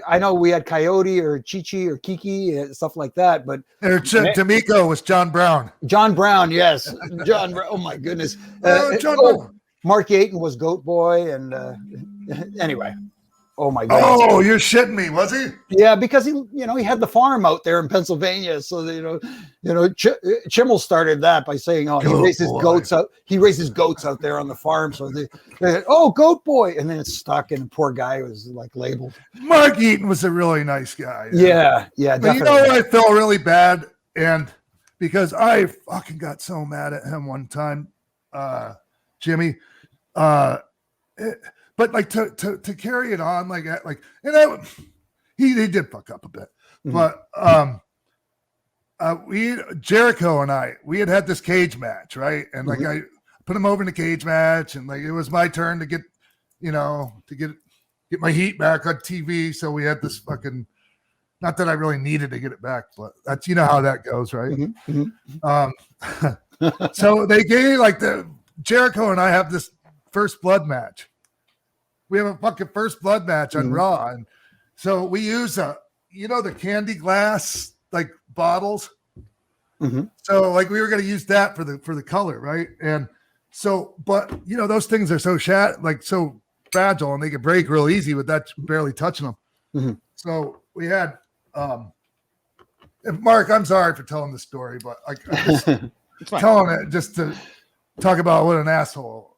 I know we had Coyote or Chichi or Kiki, stuff like that, but D'Amico was John Brown. John Brown, yes. John Brown. Oh my goodness. Mark Yaton was Goat Boy, and anyway. Oh my God. Oh, you're shitting me, was he? Yeah, because he had the farm out there in Pennsylvania. So Chimmel started that by saying, "Oh, he raises goats out. He raises goats out there on the farm." So they Goat Boy, and then it's stuck, and the poor guy was like labeled. Mark Eaton was a really nice guy. Yeah, definitely. I felt really bad, and because I fucking got so mad at him one time, Jimmy. But like to carry it on he did fuck up a bit, but Jericho and I had this cage match, right? And like I put him over in the cage match, and like it was my turn to get my heat back on TV. So we had this fucking, not that I really needed to get it back, but that's how that goes, right? So they gave Jericho and I have this first blood match. We have a fucking first blood match on Raw. And so we use the candy glass bottles. So we were going to use that for the color, right? And so, but those things are so so fragile, and they can break real easy with that barely touching them. So we had and Mark, I'm sorry for telling this story, but I'm just telling it just to talk about what an asshole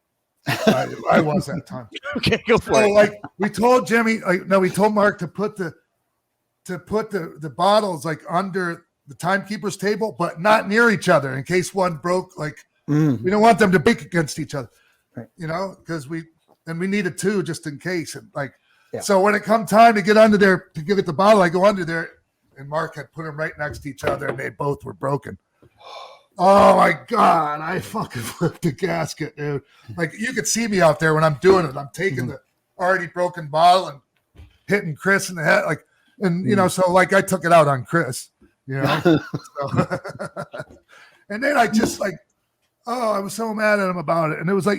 I was that time. Okay, go for it. We told Jimmy, we told Mark to put the to put the bottles like under the timekeeper's table, but not near each other in case one broke. Like we don't want them to break against each other, right. Because we needed two just in case. And so when it come time to get under there to give it the bottle, I go under there, and Mark had put them right next to each other, and they both were broken. Oh my God, I fucking flipped the gasket, dude. Like you could see me out there when I'm doing it. I'm taking the already broken bottle and hitting Chris in the head. Like, and so like I took it out on Chris, So, and then I just I was so mad at him about it. And it was like,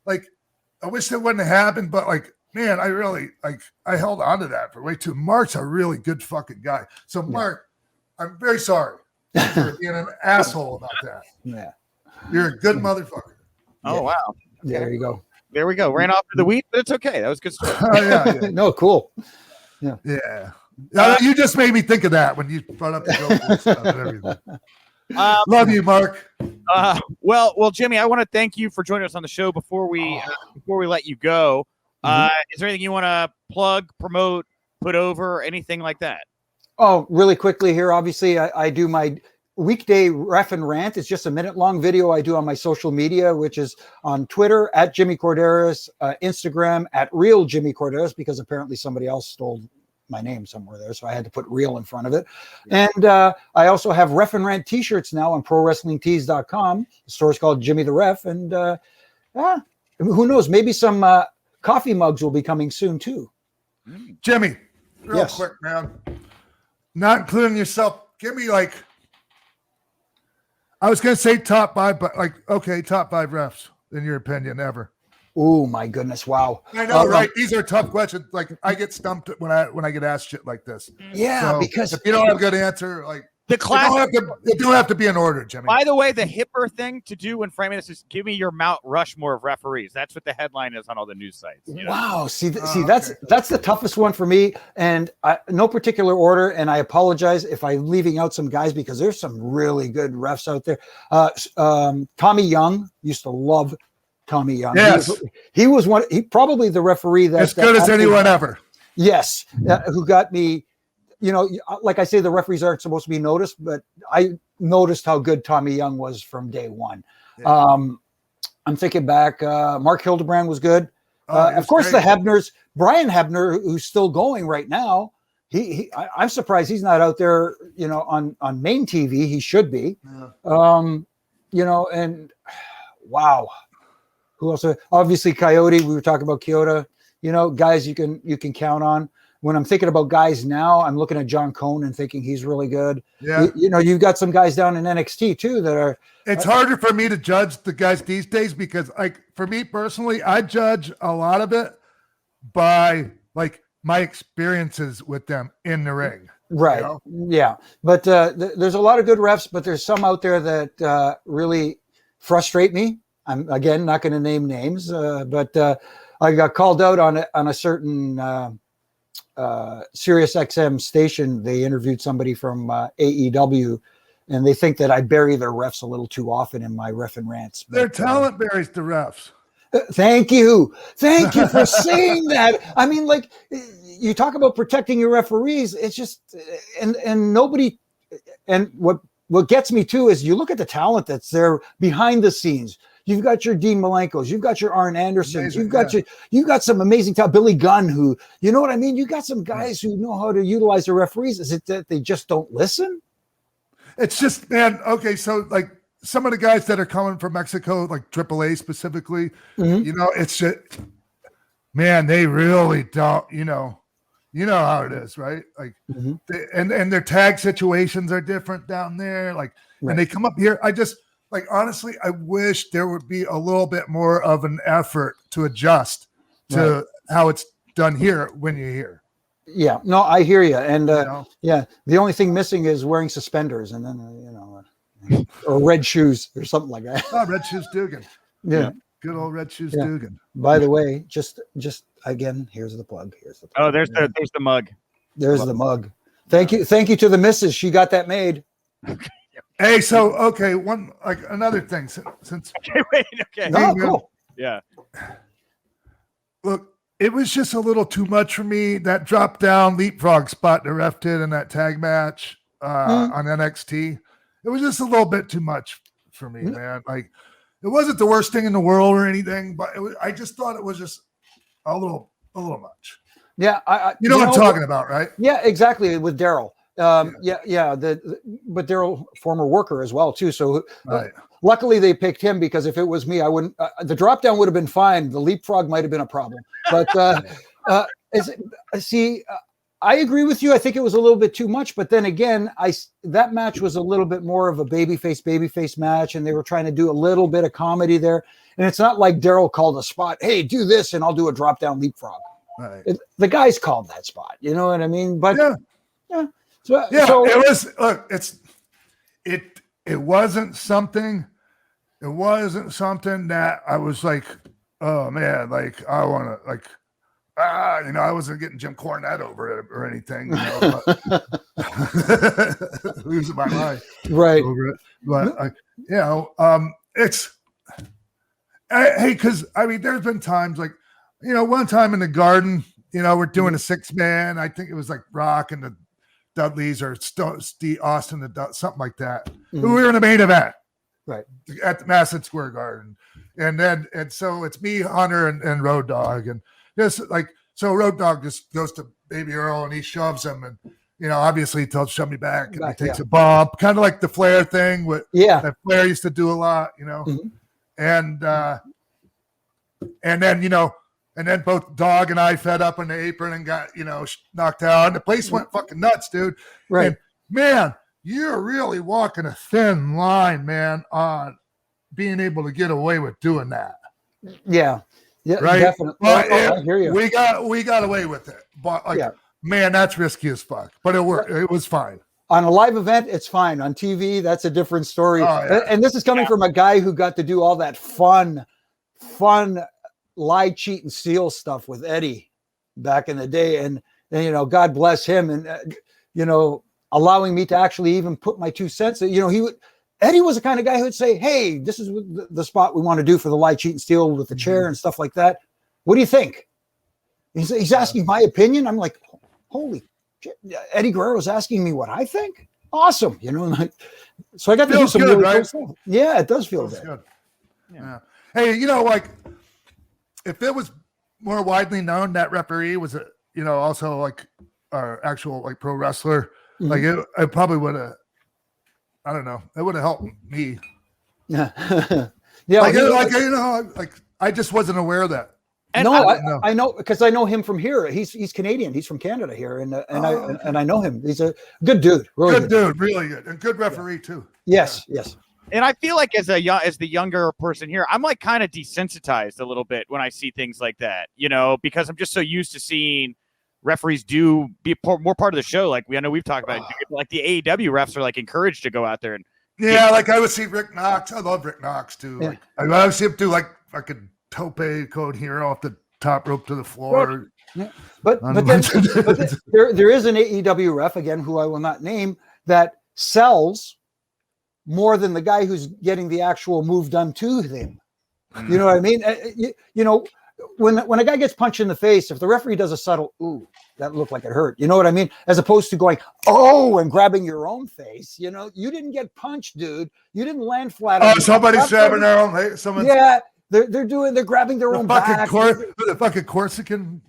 like I wish that wouldn't have happened, but like, man, I really I held on to that for way too. Mark's a really good fucking guy. So Mark, I'm very sorry for being an asshole about that. Yeah. You're a good motherfucker. Oh, wow. There you go. There we go. Ran off to the wheat, but it's okay. That was a good story. Yeah. No, cool. Yeah. You just made me think of that when you brought up the GoPro stuff and everything. Love you, Mark. Well, Jimmy, I want to thank you for joining us on the show. Before we let you go, is there anything you want to plug, promote, put over, anything like that? Oh, really quickly here. Obviously, I do my weekday ref and rant. It's just a minute-long video I do on my social media, which is on Twitter at Jimmy Corderas, Instagram at Real Jimmy Corderas, because apparently somebody else stole my name somewhere there, so I had to put real in front of it. And I also have ref and rant t-shirts now on prowrestlingtees.com. The store's called Jimmy the Ref, and who knows, maybe some coffee mugs will be coming soon too. Jimmy, real quick, man, not including yourself, give me I was gonna say top 5, but top 5 refs in your opinion ever. Oh my goodness! Wow. I know, right? These are tough questions. Like I get stumped when I get asked shit like this. Yeah, so because if you don't have a good answer, the class, it don't have to be in order, Jimmy. By the way, the hipper thing to do when framing this is give me your Mount Rushmore of referees. That's what the headline is on all the news sites. Wow. See, that's the toughest one for me, and no particular order. And I apologize if I'm leaving out some guys because there's some really good refs out there. Tommy Young, used to love Tommy Young. Yes, he was one. He probably the referee that's as good as anyone ever. Yes, who got me. Like I say, the referees aren't supposed to be noticed, but I noticed how good Tommy Young was from day one. Yeah. I'm thinking back. Mark Hildebrand was good. Of course, great. The Hebners, Brian Hebner, who's still going right now. I'm surprised he's not out there. On main TV, he should be. Yeah. And wow. Who else? Obviously, Coyote. We were talking about Kyoto. Guys you can count on. When I'm thinking about guys now, I'm looking at John Cone and thinking he's really good. Yeah. You've got some guys down in NXT too that are. It's harder for me to judge the guys these days because, for me personally, I judge a lot of it by my experiences with them in the ring. Right. Yeah. But there's a lot of good refs, but there's some out there that really frustrate me. I'm again not going to name names, but I got called out on a certain. Sirius XM station. They interviewed somebody from AEW, and they think that I bury their refs a little too often in my ref and rants. Their talent buries the refs. Thank you for saying that. I mean, you talk about protecting your referees. It's just and nobody. And what gets me too is you look at the talent that's there behind the scenes. You've got your Dean Malenkos, you've got your Arn Andersons, you've got some amazing talent, Billy Gunn, who, you know what I mean? You got some guys who know how to utilize the referees. Is it that they just don't listen? It's just, man, okay, so some of the guys that are coming from Mexico, like AAA specifically, it's just, man, they really don't, you know how it is, right? And their tag situations are different down there. And they come up here. Honestly, I wish there would be a little bit more of an effort to adjust to how it's done here when you're here. Yeah, no, I hear you. And the only thing missing is wearing suspenders and then, or red shoes or something like that. Oh, red shoes Dugan. Yeah. Good old red shoes Dugan. By the way, just again, here's the plug. Oh, there's the mug. There's the mug. Thank you to the missus. She got that made. Hey, so another thing since okay. No, cool. Yeah. Look, it was just a little too much for me. That drop down leapfrog spot the ref did in that tag match on NXT, it was just a little bit too much for me, man. Like, it wasn't the worst thing in the world or anything, but I just thought it was just a little much. Yeah, you know what I'm talking about, right? Yeah, exactly. With Daryl, but Daryl, former worker as well too. So right. Luckily they picked him, because if it was me, I wouldn't. The drop down would have been fine. The leapfrog might have been a problem. But I agree with you. I think it was a little bit too much. But then again, that match was a little bit more of a babyface match, and they were trying to do a little bit of comedy there. And it's not like Daryl called a spot, "Hey, do this, and I'll do a drop down leapfrog." Right. The guys called that spot. You know what I mean? But yeah. So it was. Look, it wasn't something. It wasn't something that I was like, oh man, like I want to like. I wasn't getting Jim Cornette over it or anything, but losing my mind right over it. But because I mean, there's been times like, one time in the Garden, we're doing a 6-man. I think it was like Brock and the Dudleys or Steve Austin, something like that. We were in the main event, right, at the Madison Square Garden, and so it's me, Hunter, and Road Dogg, and just like, so Road Dogg just goes to Baby Earl and he shoves him, and obviously he tells shove me back, and he takes a bump, kind of like the Flair thing that Flair used to do a lot, and then both Dogg and I fed up on the apron and got knocked out, and the place went fucking nuts, dude. Right, and, man, you're really walking a thin line, man, on being able to get away with doing that. Yeah, right. Definitely. I hear you. We got away with it, but man, that's risky as fuck. But it worked. It was fine. On a live event, it's fine. On TV, that's a different story. Oh, yeah. And this is coming from a guy who got to do all that fun lie, cheat, and steal stuff with Eddie back in the day, and God bless him, and allowing me to actually even put my 2 cents. Eddie was the kind of guy who would say, "Hey, this is the spot we want to do for the lie, cheat, and steal with the chair and stuff like that. What do you think?" He's asking my opinion. I'm like, holy shit. Eddie Guerrero's asking me what I think. Awesome. So I got to do some really cool stuff. Yeah, it does feel good. Yeah. Hey, like if it was more widely known that referee was also like our actual like pro wrestler, like it probably would have. I don't know. It would have helped me. Yeah. I just wasn't aware of that. And I know, because I know him from here. He's Canadian. He's from Canada here, and I know him. He's a good dude. Really good dude, really good, and good referee too. Yes. And I feel like as the younger person here, I'm like kind of desensitized a little bit when I see things like that, because I'm just so used to seeing referees be more part of the show. Like I know we've talked about it, like the AEW refs are like encouraged to go out there and like I would see Rick Knox. I love Rick Knox too. Yeah. Like I would see him do like fucking tope code hero off the top rope to the floor. Yeah. But there is an AEW ref, again, who I will not name, that sells more than the guy who's getting the actual move done to him. You know what I mean? When a guy gets punched in the face, if the referee does a subtle, ooh, that looked like it hurt. You know what I mean? As opposed to going, oh, and grabbing your own face. You didn't get punched, dude. You didn't land flat. Oh, somebody's grabbing their own. Yeah, they're grabbing their own back. The fucking Corsican.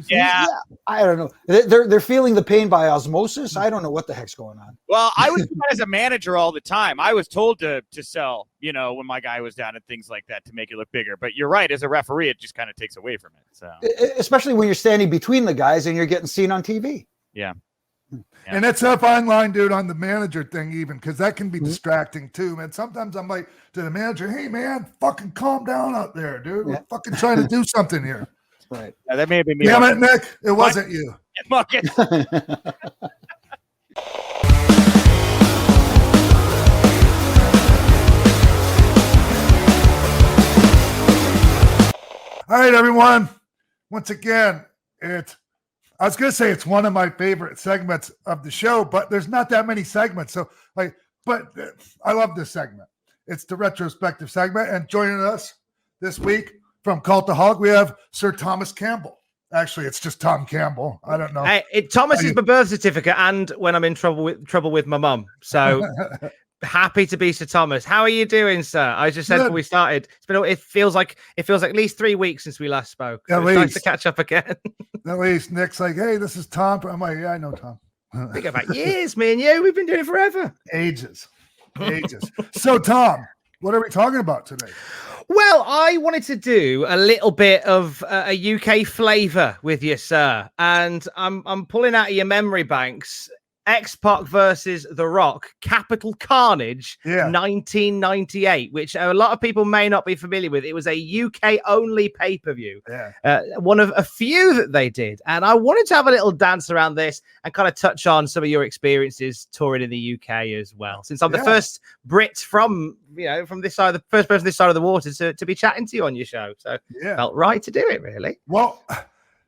Yeah. I don't know. They're feeling the pain by osmosis. I don't know what the heck's going on. Well, I was as a manager all the time. I was told to sell, when my guy was down and things like that to make it look bigger. But you're right. As a referee, it just kind of takes away from it. So, especially when you're standing between the guys and you're getting seen on TV. Yeah. And it's a fine line, dude, on the manager thing, even because that can be distracting too, man. Sometimes I'm like to the manager, "Hey, man, fucking calm down out there, dude. We're fucking trying to do something here." Right. That may have been me. Damn it, Nick. It wasn't you. Fuck it. All right, everyone. Once again, I was going to say it's one of my favorite segments of the show, but there's not that many segments. So but I love this segment. It's the retrospective segment. And joining us this week from Cultaholic, we have Sir Thomas Campbell. Actually, it's just Tom Campbell. I don't know. Thomas is my birth certificate, and when I'm in trouble with my mum. So happy to be Sir Thomas. How are you doing, sir? I just said before we started. It feels like at least 3 weeks since we last spoke. So it's nice to catch up again. At least Nick's like, hey, this is Tom. I'm like, yeah, I know Tom. Think about years, me and you. We've been doing it forever. Ages. So, Tom, what are we talking about today? Well, I wanted to do a little bit of a UK flavour with you, sir, and I'm pulling out of your memory banks. X-Pac versus The Rock, Capital Carnage, 1998, which a lot of people may not be familiar with. It was a UK-only pay-per-view, one of a few that they did. And I wanted to have a little dance around this and kind of touch on some of your experiences touring in the UK as well, since I'm the first Brit from this side, the first person this side of the water to be chatting to you on your show. So felt right to do it, really. Well,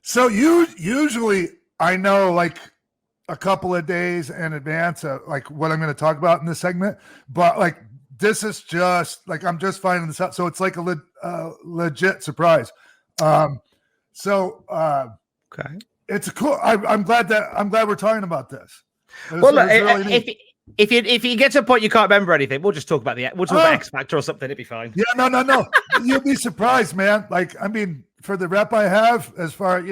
so usually I know, like, a couple of days in advance of like what I'm going to talk about in this segment, but like this is just like I'm just finding this out, so it's like a legit surprise. Okay, it's a cool. I'm glad we're talking about this. Well, look, if you get to a point you can't remember anything, we'll just talk about about X Factor or something. It'd be fine. Yeah, no, you'll be surprised, man. Like, I mean, for the rep I have, as far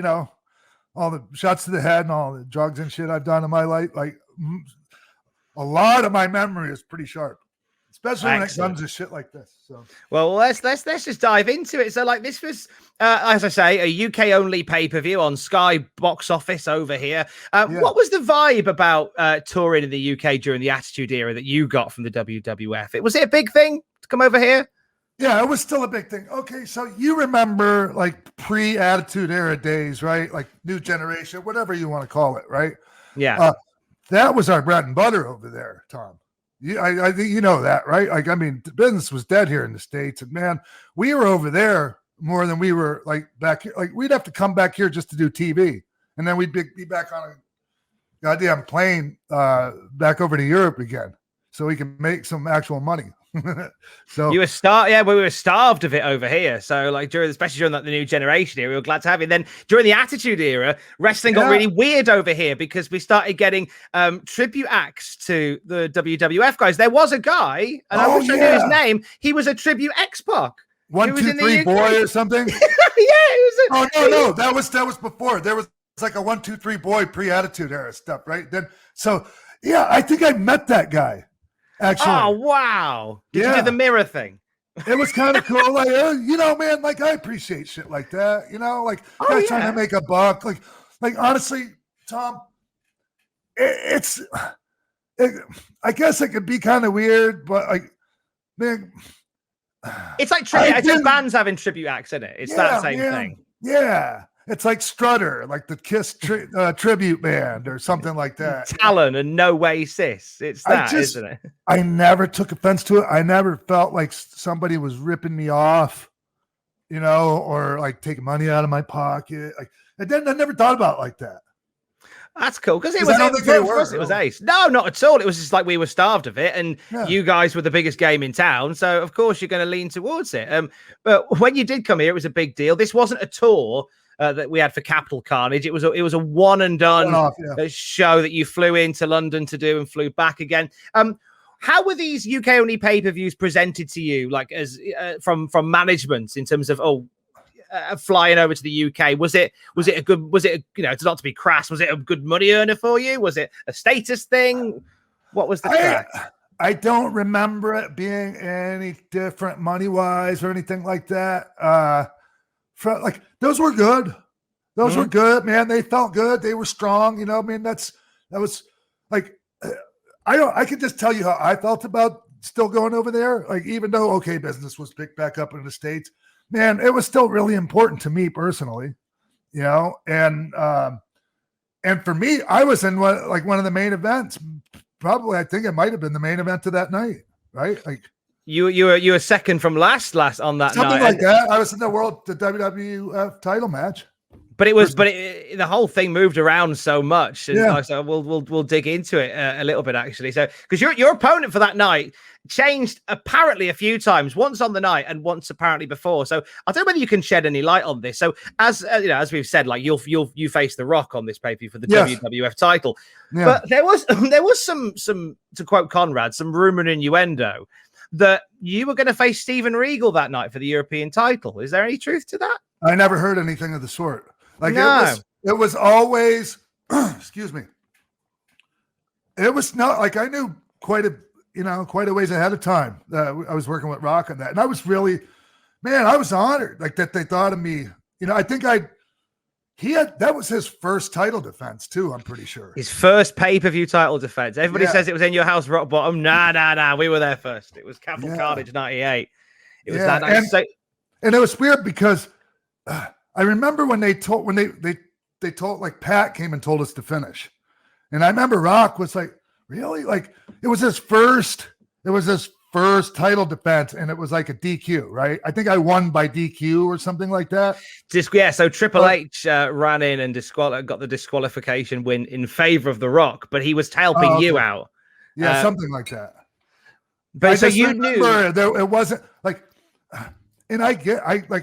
all the shots to the head and all the drugs and shit I've done in my life, like a lot of my memory is pretty sharp, especially when it comes to shit like this. So, well, let's just dive into it. So, like, this was, as I say, a UK only pay-per-view on Sky box office over here. What was the vibe about touring in the UK during the Attitude Era that you got from the WWF? Was it a big thing to come over here? Yeah, it was still a big thing. Okay, so you remember like pre-Attitude Era days, right? Like New Generation, whatever you want to call it, right? Yeah. That was our bread and butter over there, Tom. I think you know that, right? Like, I mean, the business was dead here in the States, and man, we were over there more than we were like back here. Like, we'd have to come back here just to do TV, and then we'd be back on a goddamn plane back over to Europe again, so we can make some actual money. So you were we were starved of it over here. So like especially during the New Generation era, we were glad to have it. Then during the Attitude Era, wrestling got really weird over here because we started getting tribute acts to the WWF guys. There was a guy, and I wish I knew his name. He was a tribute X-Pac. 1 2 3 boy or something. No, that was before. There was like a 1 2 3 boy pre-Attitude Era stuff, right? Then I think I met that guy. Actually. Oh, wow. Did you do the mirror thing? It was kind of cool. Like, man, like, I appreciate shit like that. Like, guys trying to make a buck. Like honestly, Tom, I guess it could be kind of weird, but like, man. It's like tribute. It's like bands having tribute acts, isn't it? It's that same thing. Yeah. It's like Strutter, like the Kiss tribute band or something like that. Talon and No Way Sis. It's that, isn't it? I never took offense to it. I never felt like somebody was ripping me off, or like taking money out of my pocket. Like, I never thought about it like that. That's cool because it was ace. No, not at all. It was just like we were starved of it, and you guys were the biggest game in town, so of course you're going to lean towards it. But when you did come here, it was a big deal. This wasn't a tour that we had for Capital Carnage. It was a one and done show that you flew into London to do and flew back again. How were these UK only pay-per-views presented to you, like as from management in terms of flying over to the UK? Was it it's not to be crass, was it a good money earner for you? Was it a status thing? What was the crack? I don't remember it being any different money-wise or anything like that. Like, those were good. Those were good, man. They felt good. They were strong. I mean, that was like, I could just tell you how I felt about still going over there. Like, even though, business was picked back up in the States, man, it was still really important to me personally, and for me, I was in one of the main events. Probably, I think it might've been the main event of that night, right? Like, You were second from last on that something night. Like that. I was in the WWF title match. the whole thing moved around so much, and Yeah. so we'll dig into it a little bit actually. So because your opponent for that night changed apparently a few times, once on the night and once apparently before. So I don't know whether you can shed any light on this. So as as we've said, like you face The Rock on this pay-per-view for the WWF title, but there was some to quote Conrad, some rumor and innuendo that you were going to face Steven Regal that night for the European title. Is there any truth to that? I never heard anything of the sort. Like it was always, excuse me. It was not like I knew quite a ways ahead of time. I was working with Rock on that, and I was really, man, I was honored like that they thought of me. I think that was his first title defense too. I'm pretty sure his first pay-per-view title defense. Everybody says it was in your house, rock bottom. Nah. We were there first. It was Capital Carnage '98. It was that night. And it was weird because I remember when they told like Pat came and told us to finish, and I remember Rock was like, really, like it was his first title defense, and it was like a DQ, right? I think I won by DQ or something like that. So Triple H ran in and got the disqualification win in favor of The Rock, but he was helping you out. Yeah, something like that. But so you knew it wasn't like, and I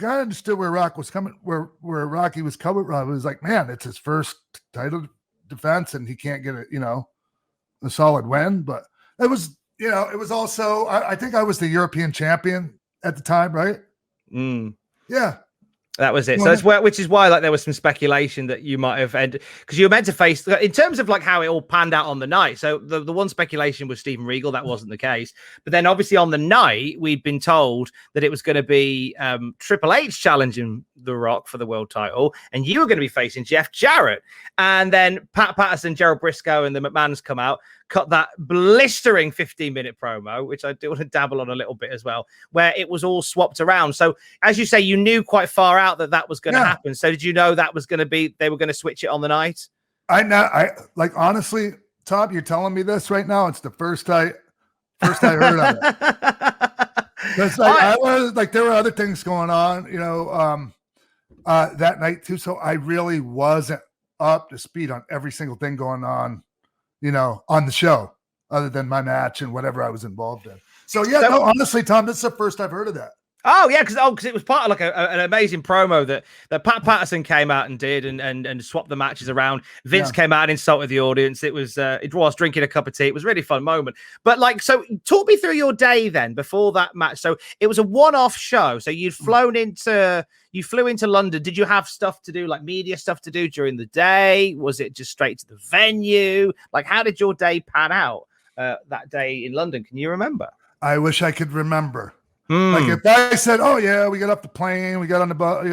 understood where Rock was coming, where Rocky was coming from. It was like, man, it's his first title defense, and he can't get a solid win. But it was. It was also, I think I was the European champion at the time, right? Yeah. That was it. So which is why, like, there was some speculation that you might have ended, because you were meant to face, in terms of like how it all panned out on the night. So the one speculation was Steven Regal. That wasn't the case. But then obviously on the night, we'd been told that it was going to be Triple H challenging The Rock for the world title, and you were going to be facing Jeff Jarrett. And then Pat Patterson, Gerald Briscoe, and the McMahons come out, cut that blistering 15-minute promo, which I do want to dabble on a little bit as well, where it was all swapped around. So as you say, you knew quite far out that was going to happen. So did you know that was going to be, they were going to switch it on the night? I like, honestly, Tom, you're telling me this right now. It's the first I heard of it. Because I was like, there were other things going on, that night too. So I really wasn't up to speed on every single thing going on, on the show, other than my match and whatever I was involved in. So honestly, Tom, this is the first I've heard of that. Oh yeah, because it was part of like an amazing promo that Pat Patterson came out and did and swapped the matches around. Vince came out and insulted the audience. It was drinking a cup of tea. It was a really fun moment. But like, so talk me through your day then before that match. So it was a one-off show. So you flew into London. Did you have stuff to do, like media stuff to do during the day? Was it just straight to the venue? Like, how did your day pan out that day in London? Can you remember? I wish I could remember. Like if I said, oh yeah, we got off the plane, we got on the bus,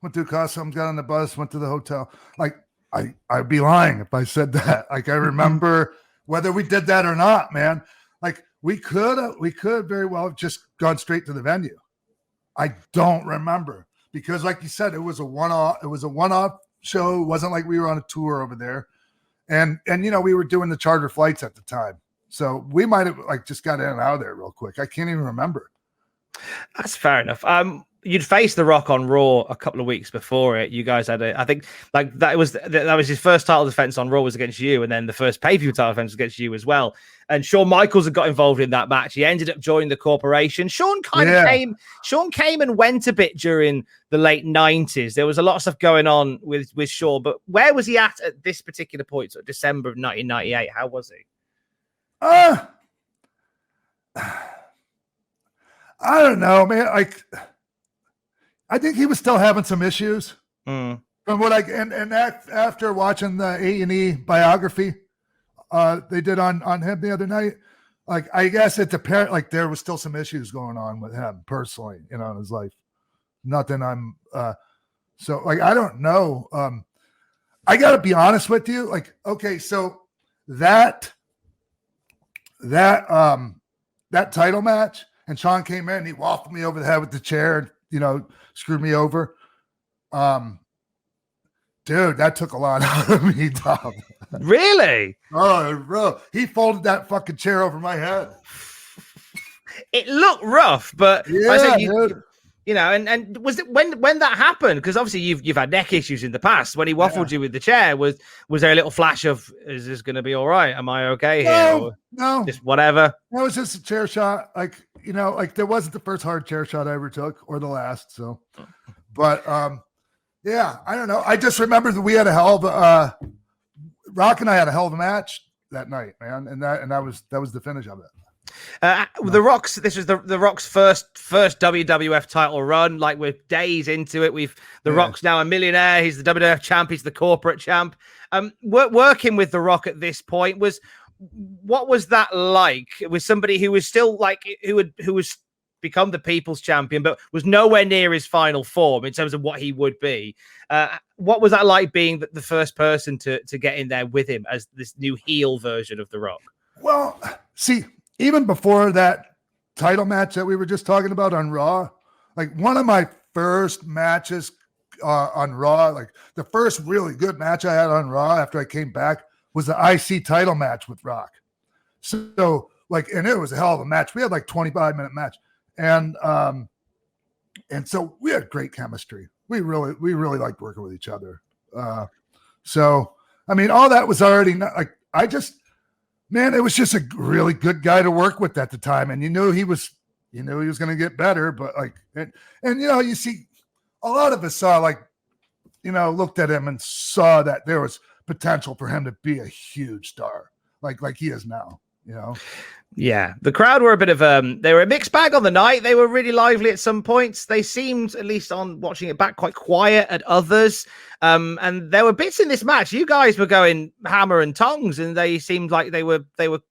went to customs, got on the bus, went to the hotel. Like I'd be lying if I said that. Like I remember whether we did that or not, man. Like we could very well have just gone straight to the venue. I don't remember because, like you said, it was a one-off show. It wasn't like we were on a tour over there, and we were doing the charter flights at the time. So we might have like just got in and out of there real quick. I can't even remember. That's fair enough. You'd faced The Rock on Raw a couple of weeks before it. You guys had I think like that was his first title defense on Raw was against you, and then the first pay-per-view title defense was against you as well. And Shawn Michaels had got involved in that match. He ended up joining the corporation. Shawn came and went a bit during the late 90s. There was a lot of stuff going on with Shawn, but where was he at this particular point? So December of 1998. How was he? I don't know, man. I think he was still having some issues from what after watching the A&E biography they did on him the other night. Like, I guess it's apparent like there was still some issues going on with him personally, in his life. Nothing so like, I don't know. I got to be honest with you. Like, okay, so that title match, and Shawn came in, he waffled me over the head with the chair, screwed me over. Dude, that took a lot out of me, Tom. Really? Oh, bro. He folded that fucking chair over my head. It looked rough, but yeah, dude. You know, and was it when that happened? Because obviously you've had neck issues in the past. When he waffled you with the chair, was there a little flash of, is this going to be all right? Am I okay here? Or no, just whatever. That was just a chair shot. Like, you know, like there wasn't the first hard chair shot I ever took or the last. So, but yeah, I don't know. I just remember that we had a hell of a Rock and I had a hell of a match that night, man, and that was the finish of it. The Rock's. This was the Rock's first WWF title run. Like, we're days into it. The Rock's now a millionaire. He's the WWF champ. He's the corporate champ. Working with the Rock at this point what was that like? It was somebody who was still like who was become the people's champion, but was nowhere near his final form in terms of what he would be. What was that like being the first person to get in there with him as this new heel version of the Rock? Well, see. Even before that title match that we were just talking about on Raw, like one of my first matches on Raw, like the first really good match I had on Raw after I came back was the IC title match with Rock. So like, and it was a hell of a match. We had like 25-minute match. And so we had great chemistry. We really liked working with each other. So, I mean, all that was already not, like, man, it was just a really good guy to work with at the time. And he was going to get better, but like, and you know, you see a lot of us saw, like, you know, looked at him and saw that there was potential for him to be a huge star, like he is now, you know? Yeah. The crowd were a bit of, they were a mixed bag on the night. They were really lively at some points. They seemed, at least on watching it back, quite quiet at others. And there were bits in this match. You guys were going hammer and tongs, and they seemed like they were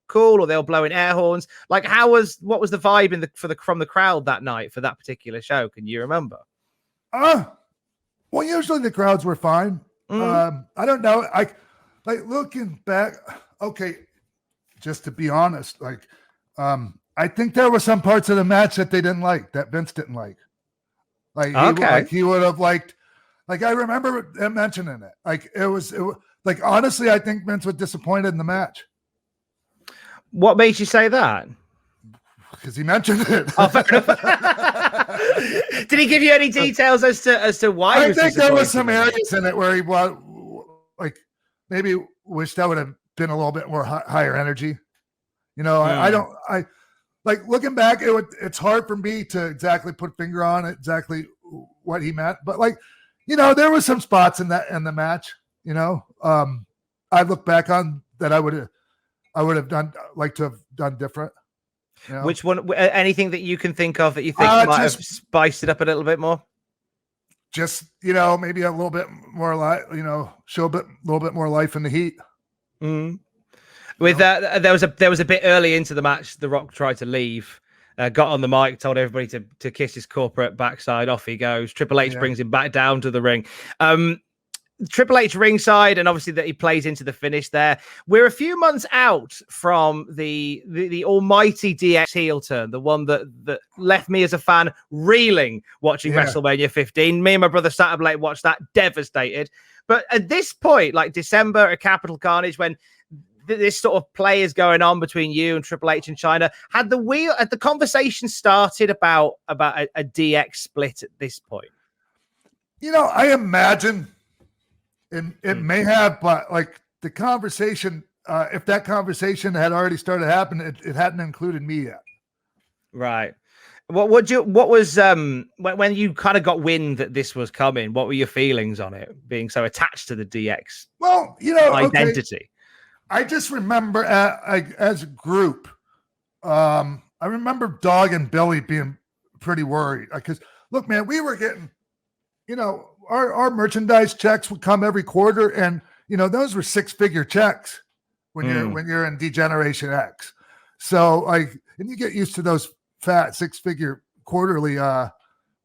cool, or they were blowing air horns. Like, what was the vibe from the crowd that night for that particular show? Can you remember? Well, usually the crowds were fine. I don't know. Like looking back, okay, just to be honest, like, I think there were some parts of the match that they didn't like, that Vince didn't like. He would have liked, like, I remember him mentioning it. Like, it was like, honestly, I think Vince was disappointed in the match. What made you say that? Because he mentioned it. Oh, fair enough. Did he give you any details as to why? I think there was some areas in it where he was like, maybe wished that would have been a little bit more higher energy. You know, I like looking back, it's hard for me to exactly put a finger on it, exactly what he meant. But like, you know, there was some spots in the match, you know, I look back on that I would have done different. You know? Which one? Anything that you can think of that you think might have spiced it up a little bit more? Just, you know, maybe a little bit more show a little bit more life in the heat. With that, there was a bit early into the match. The Rock tried to leave, got on the mic, told everybody to kiss his corporate backside. Off he goes. Triple H brings him back down to the ring. Triple H ringside, and obviously that he plays into the finish there. We're a few months out from the almighty DX heel turn, the one that left me as a fan reeling watching WrestleMania 15. Me and my brother sat up late, watched that, devastated. But at this point, like December at Capital Carnage, when this sort of play is going on between you and Triple H in China, had the conversation started about a DX split at this point? You know, I imagine it may have, but like the conversation, if that conversation had already started happening, it hadn't included me yet. Right. What was when you kind of got wind that this was coming? What were your feelings on it being so attached to the DX? Well, you know, identity. Okay. I just remember as a group, I remember Dog and Billy being pretty worried because look, man, we were getting, you know, our merchandise checks would come every quarter, and you know those were 6-figure checks when you're in D-Generation X. So like, and you get used to those fat 6-figure quarterly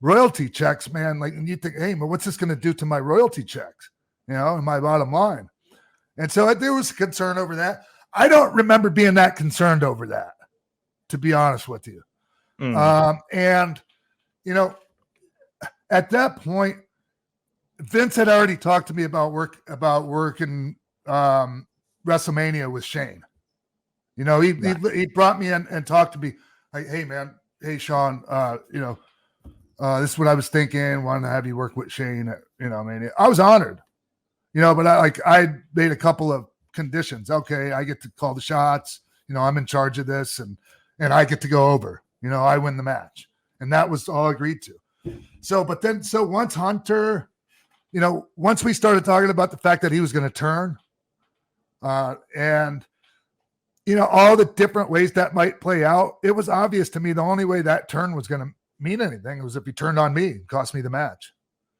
royalty checks, man. Like, and you think, hey, man, what's this going to do to my royalty checks? You know, and my bottom line. And so there was concern over that. I don't remember being that concerned over that, to be honest with you. And you know, at that point, Vince had already talked to me about working WrestleMania with Shane. You know, he brought me in and talked to me like, hey man, hey Sean, you know, This is what I was thinking. Wanted to have you work with Shane. You know, I mean, I was honored. You know, but I made a couple of conditions. Okay, I get to call the shots. You know, I'm in charge of this, and I get to go over. You know, I win the match, and that was all agreed to. So once Hunter, you know, once we started talking about the fact that he was going to turn, and you know, all the different ways that might play out, it was obvious to me the only way that turn was going to mean anything was if he turned on me and cost me the match.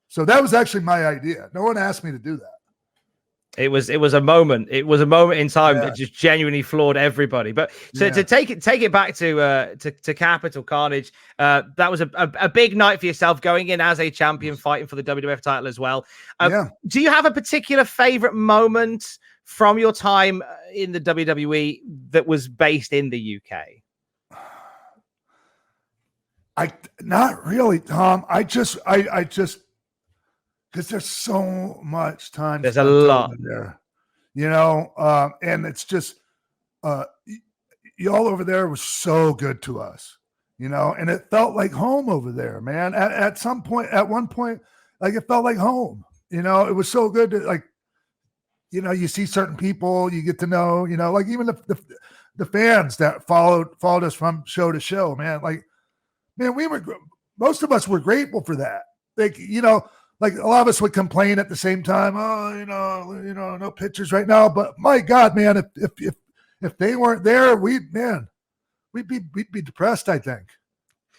So that was actually my idea. No one asked me to do that. It was a moment. It was a moment in time that just genuinely floored everybody. But to take it back to Capital Carnage, that was a big night for yourself, going in as a champion, fighting for the WWF title as well. Do you have a particular favorite moment from your time in the WWE that was based in the UK? Not really, Tom. I just because there's so much time. There's a lot there, you know, and it's just y'all over there was so good to us, you know, and it felt like home over there, man. At one point, like it felt like home, you know. It was so good to, like, you know, you see certain people, you get to know, you know, like even the fans that followed us from show to show, man. Like, man, most of us were grateful for that. Like, you know. Like a lot of us would complain at the same time. Oh, you know, no pictures right now. But my God, man, if they weren't there, we'd be depressed. I think.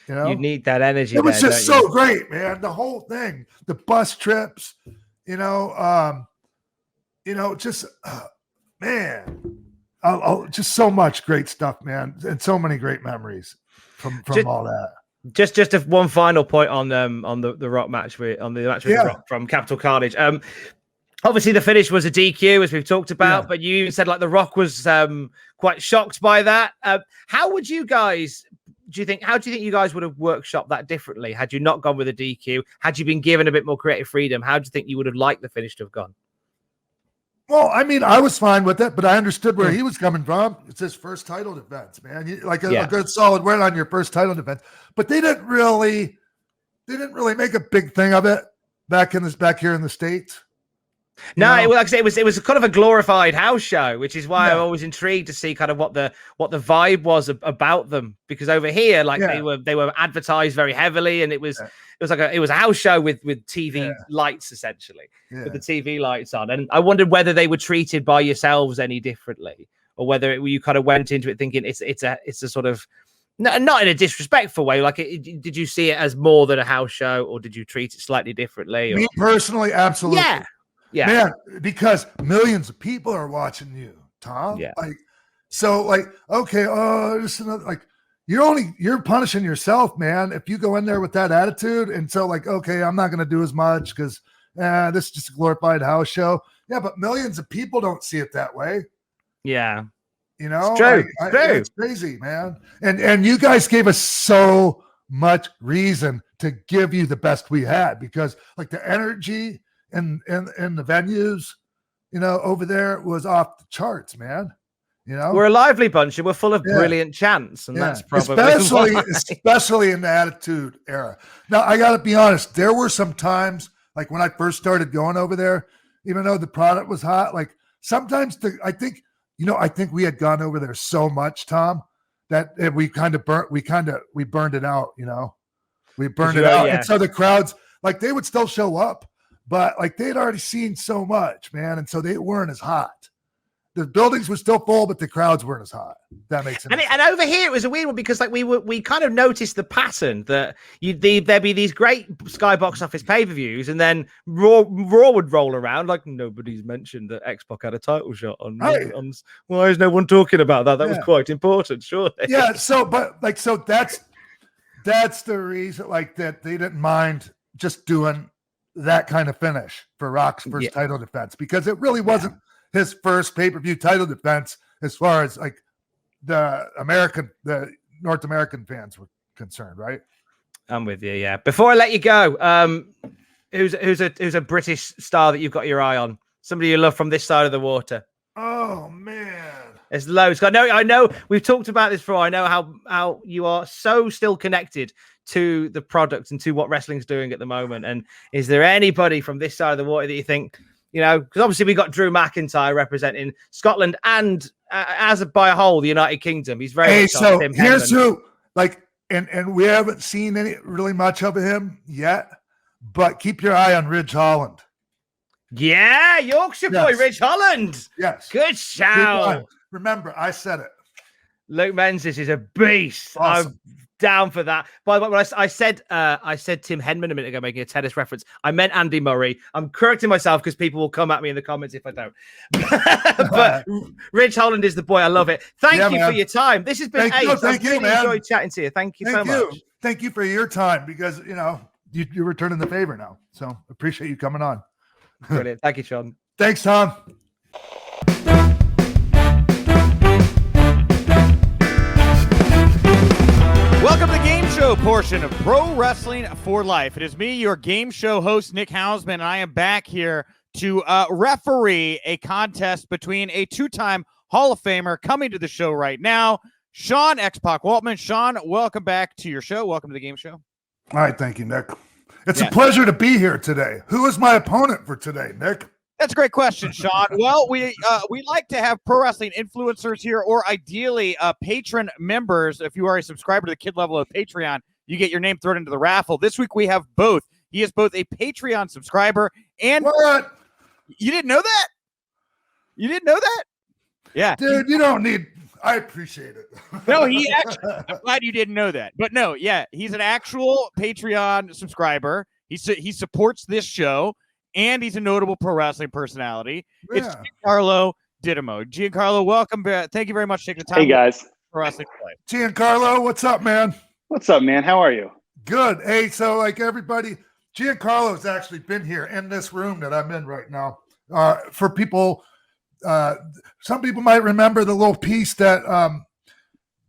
You know, you need that energy. It was just so great, man. The whole thing, the bus trips, you know, just man, just so much great stuff, man, and so many great memories from all that. Just one final point on the Rock match with the Rock from Capital Carnage. Obviously the finish was a DQ, as we've talked about, but you said like the Rock was quite shocked by that. How do you think you guys would have workshopped that differently had you not gone with a DQ? Had you been given a bit more creative freedom, how do you think you would have liked the finish to have gone? Well, I mean, I was fine with it, but I understood where he was coming from. It's his first title defense, man. A good solid win on your first title defense. But they didn't really make a big thing of it back here in the States. No, like I say, it was kind of a glorified house show, which is why I'm always intrigued to see kind of what the vibe was about them. Because over here, like they were advertised very heavily, and it was a house show with TV lights, essentially, with the TV lights on. And I wondered whether they were treated by yourselves any differently, or whether you kind of went into it thinking it's a sort of not in a disrespectful way. Like, did you see it as more than a house show, or did you treat it slightly differently? Me personally, absolutely. Yeah, man, because millions of people are watching you, Tom. Yeah. Okay, just another, like, you're punishing yourself, man, if you go in there with that attitude. And so, like, okay, I'm not going to do as much because this is just a glorified house show. Yeah, but millions of people don't see it that way. Yeah. You know, it's true. It's crazy, man. And you guys gave us so much reason to give you the best we had, because like the energy and the venues, you know, over there was off the charts, man. You know, we're a lively bunch and we're full of brilliant chants, and that's probably especially in the Attitude Era. Now, I got to be honest, there were some times, like when I first started going over there, even though the product was hot, like sometimes I think we had gone over there so much, Tom, that we burned it out. You know, we burned it out, and so the crowds, like, they would still show up, but like they'd already seen so much, man, and so they weren't as hot. The buildings were still full, but the crowds weren't as hot. That makes sense. And over here, it was a weird one because like we kind of noticed the pattern that there'd be these great Sky Box Office pay-per-views, and then Raw would roll around like nobody's mentioned that X-Pac had a title shot on. Why is no one talking about that? That was quite important, surely. Yeah. So that's the reason, like, that they didn't mind just doing that kind of finish for Rock's first title defense, because it really wasn't his first pay-per-view title defense as far as like the North American fans were concerned, right? I'm with you. Yeah. Before I let you go, who's a British star that you've got your eye on? Somebody you love from this side of the water? Oh man, There's loads. I know we've talked about this before. I know how you are so still connected to the product and to what wrestling's doing at the moment. And is there anybody from this side of the water that you think, because obviously we got Drew McIntyre representing Scotland and by a whole, the United Kingdom. He's very much so Tim here's Henman. who, and we haven't seen any really much of him yet, but keep your eye on Ridge Holland. Yeah, Yorkshire boy, Ridge Holland. Yes. Good shout. Remember, I said it. Luke Menzies is a beast. Awesome. I'm down for that. By the way, when I said Tim Henman a minute ago, making a tennis reference, I meant Andy Murray. I'm correcting myself because people will come at me in the comments if I don't. But Ridge Holland is the boy. I love it. Thank you for your time. This has been ace. Thank you, man. Enjoyed chatting to you. Thank you so much. Thank you for your time because you're returning the favor now. So appreciate you coming on. Brilliant. Thank you, Sean. Thanks, Tom. Welcome to the game show portion of Pro Wrestling for Life. It is me, your game show host, Nick Hausman, and I am back here to referee a contest between a two-time Hall of Famer coming to the show right now, Sean X-Pac Waltman. Sean, welcome back to your show. Welcome to the game show. All right, thank you, Nick. It's a pleasure to be here today. Who is my opponent for today, Nick? That's a great question, Sean. Well, we like to have pro wrestling influencers here, or ideally patron members. If you are a subscriber to the kid level of Patreon, you get your name thrown into the raffle. This week we have both. He is both a Patreon subscriber and what? You didn't know that? You didn't know that? Yeah, dude. You don't need. I appreciate it. No, he actually. I'm glad you didn't know that. But no, yeah, he's an actual Patreon subscriber. He supports this show. And he's a notable pro wrestling personality. Yeah. It's Giancarlo Dittamo. Giancarlo, welcome back. Thank you very much for taking the time. Hey, guys. Pro Wrestling Play. Giancarlo, what's up, man? What's up, man? How are you? Good. Hey, so everybody, Giancarlo's actually been here in this room that I'm in right now. For people, some people might remember the little piece that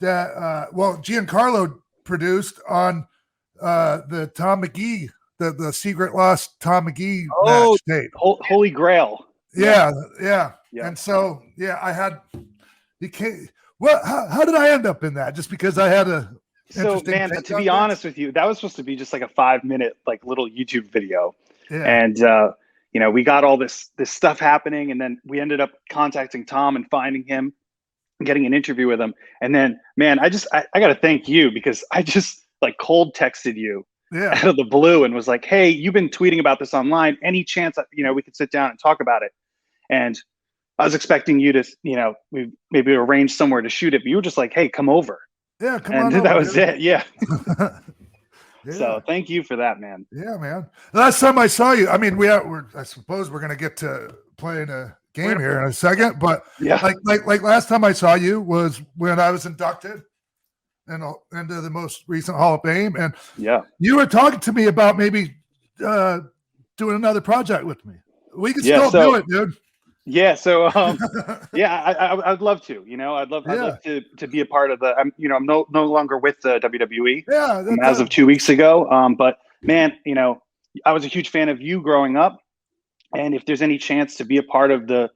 Giancarlo produced on the Tom McGee. The secret lost Tom McGee match tape. Holy Grail. Yeah. And so, I had. How did I end up in that? Just because I had a. So, man, to be honest with you, that was supposed to be just like a 5-minute little YouTube video, and we got all this stuff happening, and then we ended up contacting Tom and finding him, and getting an interview with him, and then, man, I got to thank you because I just cold texted you. Out of the blue and was like, hey, you've been tweeting about this online. Any chance that, we could sit down and talk about it? And I was expecting you to, we maybe arrange somewhere to shoot it, but you were just like, hey, come over. Yeah, come on. And that was it. Yeah. Yeah. So thank you for that, man. Yeah, man. Last time I saw you, I mean, I suppose we're going to get to playing a game here in a second, but like last time I saw you was when I was inducted into the most recent Hall of Fame, and you were talking to me about maybe doing another project with me. We can still do it, dude. Yeah. So, I'd love to. I'd love to be a part of the. I'm no longer with the WWE. Yeah. As of 2 weeks ago. But man, I was a huge fan of you growing up, and if there's any chance to be a part of the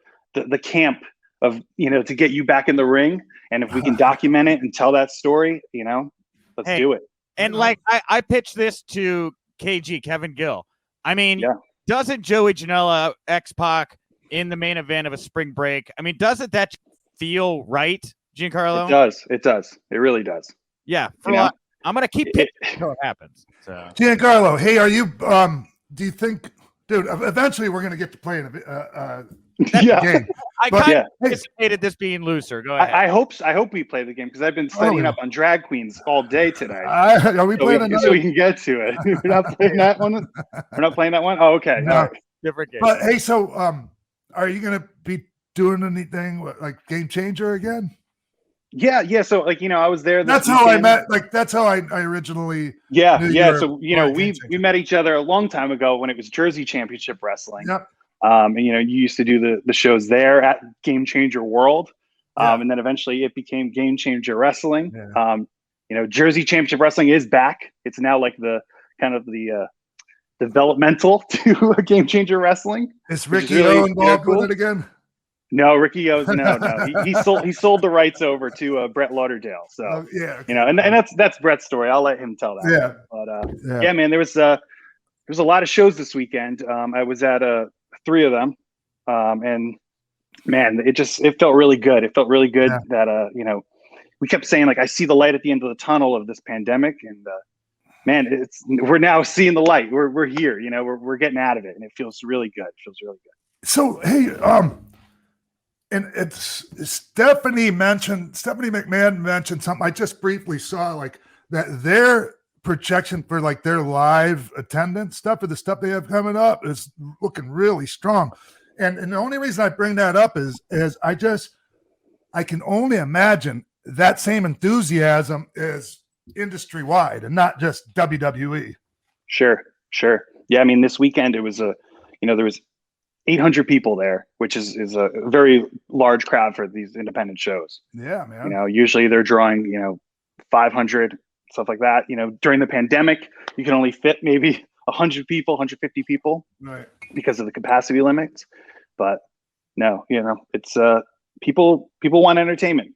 camp of to get you back in the ring. And if we can document it and tell that story, let's do it. And I pitched this to KG, Kevin Gill. I mean, doesn't Joey Janela, X-Pac in the main event of a spring break? I mean, doesn't that feel right, Giancarlo? It does. It really does. Yeah. I'm going to keep pitching until it happens. So. Giancarlo, hey, are you, do you think, dude, eventually we're going to get to play in a game. I kind of anticipated this being looser. Go ahead. I hope we play the game because I've been studying up on drag queens all day today. Are we playing another? So we can get to it. We're not playing that one. We're not playing that one. Oh, okay. No. All right. Different game. But hey, so are you going to be doing anything like Game Changer again? Yeah. So I was there. That's how I met. That's how I originally. Yeah. So we met each other a long time ago when it was Jersey Championship Wrestling. Yep. And you used to do the shows there at Game Changer World, and then eventually it became Game Changer Wrestling. Yeah. Jersey Championship Wrestling is back. It's now like the kind of the developmental to Game Changer Wrestling. Is Ricky O involved with it again? No, Ricky O's no. He sold the rights over to Brett Lauderdale. So and that's Brett's story. I'll let him tell that. Yeah. But man, there was a lot of shows this weekend. I was at 3 of them, and man, it felt really good. It felt really good that we kept saying, like, I see the light at the end of the tunnel of this pandemic, and man, we're now seeing the light. We're here. We're getting out of it, and it feels really good. So hey, and it's Stephanie McMahon mentioned something I just briefly saw, like that their projection for like their live attendance stuff, or the stuff they have coming up, is looking really strong. And the only reason I bring that up is I can only imagine that same enthusiasm is industry wide and not just WWE. Sure. Yeah, I mean, this weekend it was there was 800 people there, which is a very large crowd for these independent shows. Yeah, man. Usually they're drawing 500, stuff like that. During the pandemic, you can only fit maybe 100 people, 150 people, right, because of the capacity limits. But no, it's people want entertainment.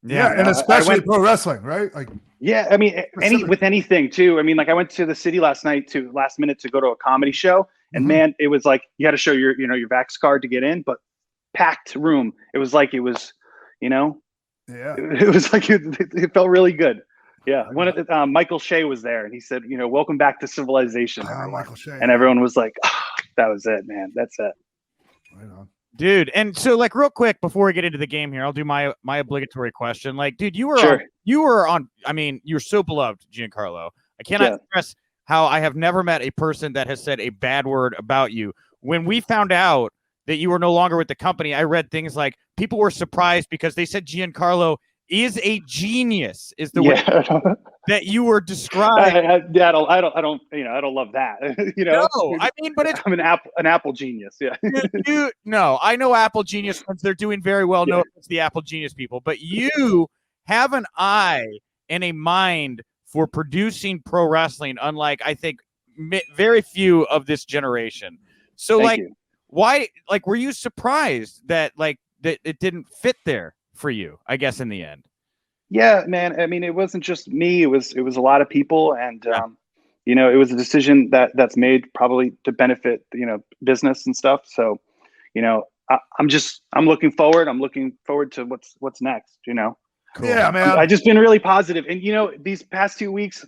Yeah, and especially pro wrestling, right? Like, yeah, I mean, with anything too. I mean, like, I went to the city last minute to go to a comedy show, and man, it was like you had to show your Vax card to get in, but packed room. It was like it was like it felt really good. Yeah, Michael Shea was there, and he said, "Welcome back to civilization." Michael Shea, and everyone was like, oh, "That was it, man. That's it." Right on. Dude, and so, like, real quick before we get into the game here, I'll do my obligatory question. Like, dude, you were on. I mean, you're so beloved, Giancarlo. I cannot stress how I have never met a person that has said a bad word about you. When we found out that you were no longer with the company, I read things like people were surprised because they said Giancarlo is a genius. Is the way that you were described. I don't love that. No, I mean, but I'm an Apple genius. Yeah. No, I know Apple Genius ones. They're doing very well. No, it's the Apple Genius people, but you have an eye and a mind for producing pro wrestling, unlike I think very few of this generation. So, why? Like, were you surprised that that it didn't fit there for you? I guess in the end. Yeah, man. I mean, it wasn't just me. It was a lot of people, and it was a decision that's made probably to benefit business and stuff. So, I'm looking forward. I'm looking forward to what's next. Cool. Yeah, man. I've just been really positive, and these past 2 weeks,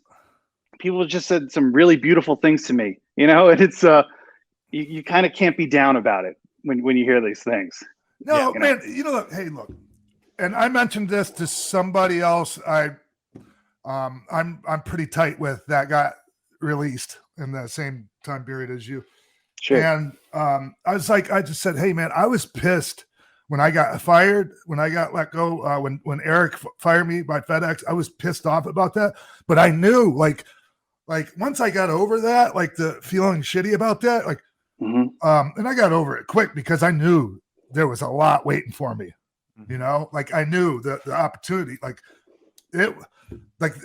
people have just said some really beautiful things to me. And it's you kind of can't be down about it when you hear these things. No, man. Hey, look. And I mentioned this to somebody else. I'm pretty tight with that got released in the same time period as you. Sure. And I just said, hey man, I was pissed when I got fired, when I got let go, when Eric fired me by FedEx. I was pissed off about that, but I knew like once I got over that, like the feeling shitty about that, and I got over it quick because I knew there was a lot waiting for me. Like I knew the opportunity, it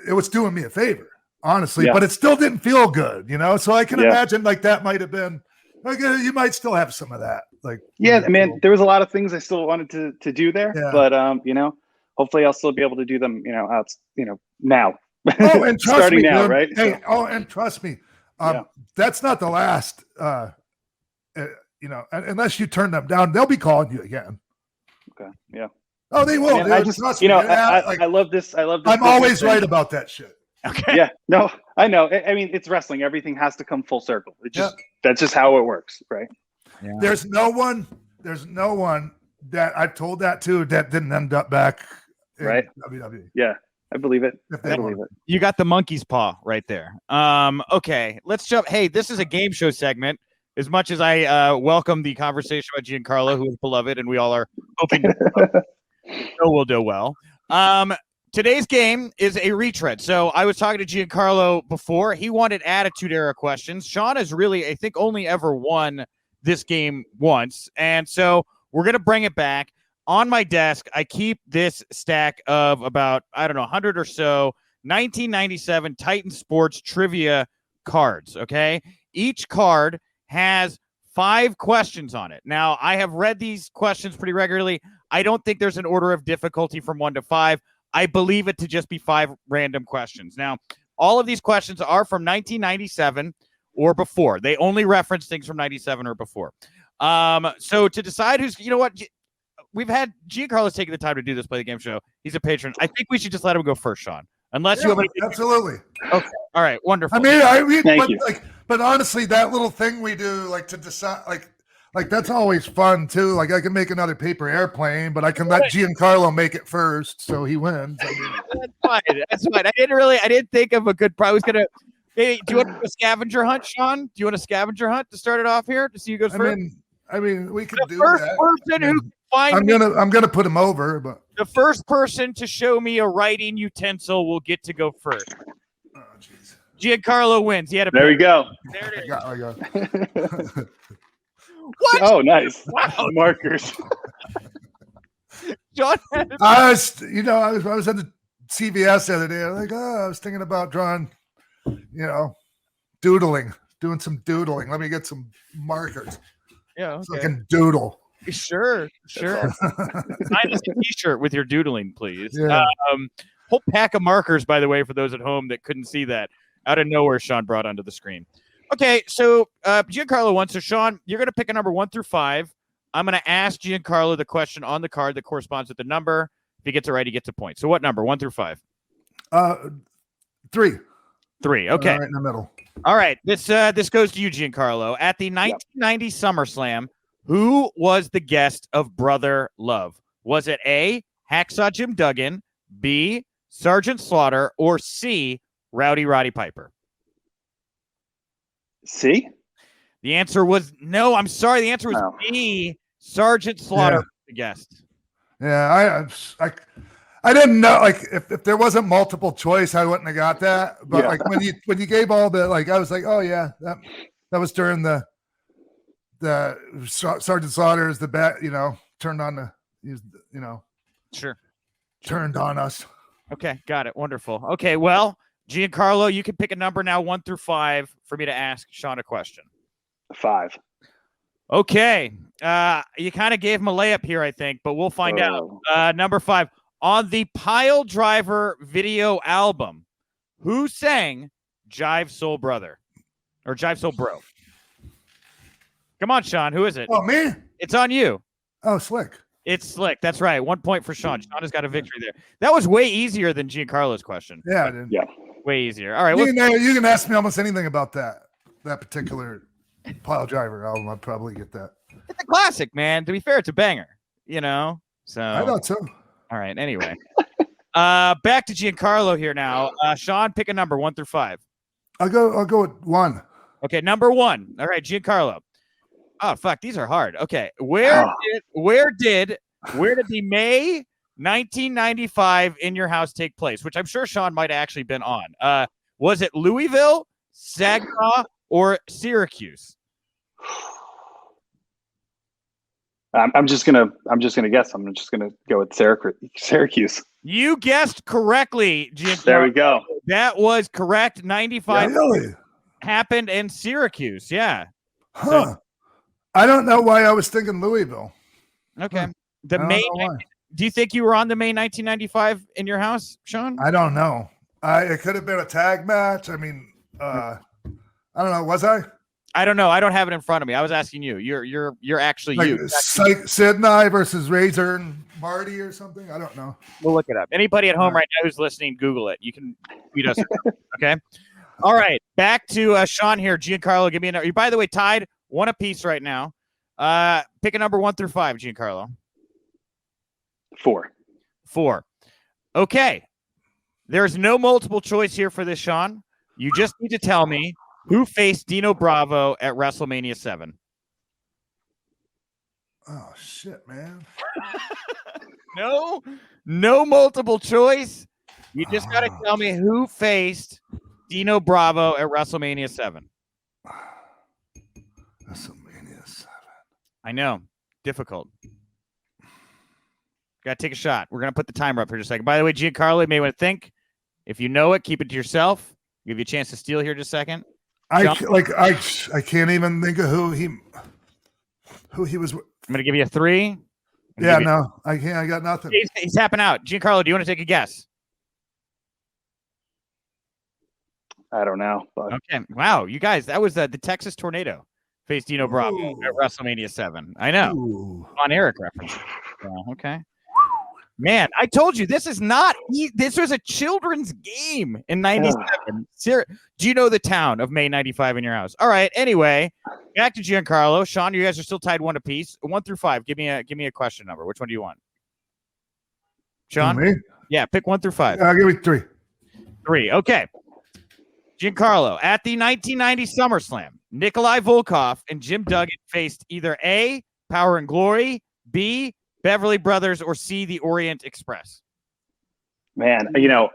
was doing me a favor, honestly, but it still didn't feel good, so I can imagine that might have been, you might still have some of that. Man, there was a lot of things I still wanted to do there, but hopefully I'll still be able to do them, now. Oh, and trust starting me, now, dude. right? Hey, and trust me, that's not the last, unless you turn them down, they'll be calling you again. Okay. Yeah. Oh, they will. I just, I love this. I'm always right about that shit. Okay. Yeah. No, I know. I mean, it's wrestling. Everything has to come full circle. That's just how it works, right? Yeah. There's no one that I've told that to that didn't end up back in WWE. Yeah. I believe it. You got the monkey's paw right there. Okay, let's jump. Hey, this is a game show segment. As much as I welcome the conversation about Giancarlo, who is beloved, and we all are hoping will do well. Today's game is a retread. So I was talking to Giancarlo before. He wanted Attitude Era questions. Sean has really, I think, only ever won this game once. And so we're going to bring it back. On my desk, I keep this stack of about, 100 or so 1997 Titan Sports trivia cards, okay? Each card has 5 questions on it. Now, I have read these questions pretty regularly. I don't think there's an order of difficulty from 1 to 5. I believe it to just be 5 random questions. Now, all of these questions are from 1997 or before. They only reference things from 97 or before. So to decide who's, you know what, we've had Giancarlo's taking the time to do this Play the Game show. He's a patron. I think we should just let him go first, Sean. Unless you have anything. Absolutely. Okay. All right. Wonderful. I mean, Thank you. But honestly, that little thing we do, like to decide, like that's always fun too. Like I can make another paper airplane, but I can let Giancarlo make it first, so he wins. That's fine. That's fine. I didn't think of a good prize. I was gonna. Hey, do you want a scavenger hunt, Sean? Do you want a scavenger hunt to start it off here to see who goes first? I mean, we could do first that. Person who finds I'm gonna put him over, but the first person to show me a writing utensil will get to go first. Oh, jeez. Giancarlo wins. He had a. There we go. There it is. I got. What? Oh, nice. Wow. Markers. John. I was at the CVS the other day. I was thinking about drawing, doing some doodling. Let me get some markers. Yeah, okay. So I can doodle. Sure. Sign us a T-shirt with your doodling, please. Yeah. Whole pack of markers, by the way, for those at home that couldn't see that. Out of nowhere, Sean brought onto the screen. Okay, so Giancarlo won. So, Sean, you're going to pick a number 1 through 5. I'm going to ask Giancarlo the question on the card that corresponds with the number. If he gets it right, he gets a point. So, what number? 1 through 5? 3. 3. Okay. Right in the middle. All right. This goes to you, Giancarlo. At the 1990 SummerSlam, who was the guest of Brother Love? Was it A, Hacksaw Jim Duggan, B, Sergeant Slaughter, or C, Rowdy Roddy Piper? C? The answer was no. I'm sorry. The answer was B, Sergeant Slaughter, the guest. Yeah, I didn't know. Like, if there wasn't multiple choice, I wouldn't have got that. But like when you gave all the I was like, oh yeah, that was during the Sergeant Slaughter is the bet. Turned on Sure, turned on us. Okay, got it. Wonderful. Okay, well, Giancarlo, you can pick a number now, 1 through 5, for me to ask Sean a question. 5. Okay. You kind of gave him a layup here, I think, but we'll find out. Number 5. On the Pile Driver video album, who sang Jive Soul Brother? Or Jive Soul Bro? Come on, Sean. Who is it? Oh, me? It's on you. Oh, Slick. It's Slick. That's right. 1 point for Sean. Sean has got a victory there. That was way easier than Giancarlo's question. Yeah, I did. Yeah. Way easier. All right. You can ask me almost anything about that particular Pile Driver album. I'd probably get that. It's a classic, man. To be fair, it's a banger. So I thought so. All right. Anyway, back to Giancarlo here now. Sean, pick a number 1 through 5. I'll go with 1. Okay, number 1. All right, Giancarlo. Oh fuck, these are hard. Okay, where did the May 1995 In Your House take place? Which I'm sure Sean might have actually been on. Was it Louisville, Saginaw, or Syracuse? I'm just gonna guess. I'm just gonna go with Syracuse. You guessed correctly, Giancarlo. There we go. That was correct. 95 really? Happened in Syracuse. Yeah. Huh. So, I don't know why I was thinking Louisville. Okay. Do you think you were on the May 1995 In Your House, Sean? I don't know. It could have been a tag match. I mean, I don't know. Was I? I don't know. I don't have it in front of me. I was asking you. You're actually like you. Sid and I versus Razor and Marty or something. I don't know. We'll look it up. Anybody at home right now who's listening, Google it. You can tweet us. Okay. All right. Back to Sean here. Giancarlo, give me a number. You're, by the way, tied 1 apiece right now. Pick a number 1 through 5, Giancarlo. 4. 4. Okay. There's no multiple choice here for this, Sean. You just need to tell me who faced Dino Bravo at WrestleMania 7. Oh, shit, man. No multiple choice. You just got to tell me who faced Dino Bravo at WrestleMania 7. WrestleMania 7. I know. Difficult. Got to take a shot. We're going to put the timer up here in a second. By the way, Giancarlo, you may want to think. If you know it, keep it to yourself. Give you a chance to steal here in just a second. I can't even think of who he. Who he was? I'm going to give you a 3. Yeah, no, I can't. I got nothing. He's tapping out. Giancarlo, do you want to take a guess? I don't know. But... Okay. Wow, you guys, that was the Texas Tornado faced Dino Bravo at WrestleMania 7. I know. Ooh. On Eric reference. Okay. Man, I told you this is not. This was a children's game in '97. Do you know the town of May '95 in your house? All right. Anyway, back to Giancarlo. Sean, you guys are still tied 1 apiece. 1 through 5. Give me a question number. Which one do you want? Sean? Me? Yeah, pick 1 through 5. Give me 3. 3. Okay. Giancarlo, at the 1990 SummerSlam, Nikolai Volkov and Jim Duggan faced either A, Power and Glory, B, Beverly Brothers, or C, the Orient Express. Man, oh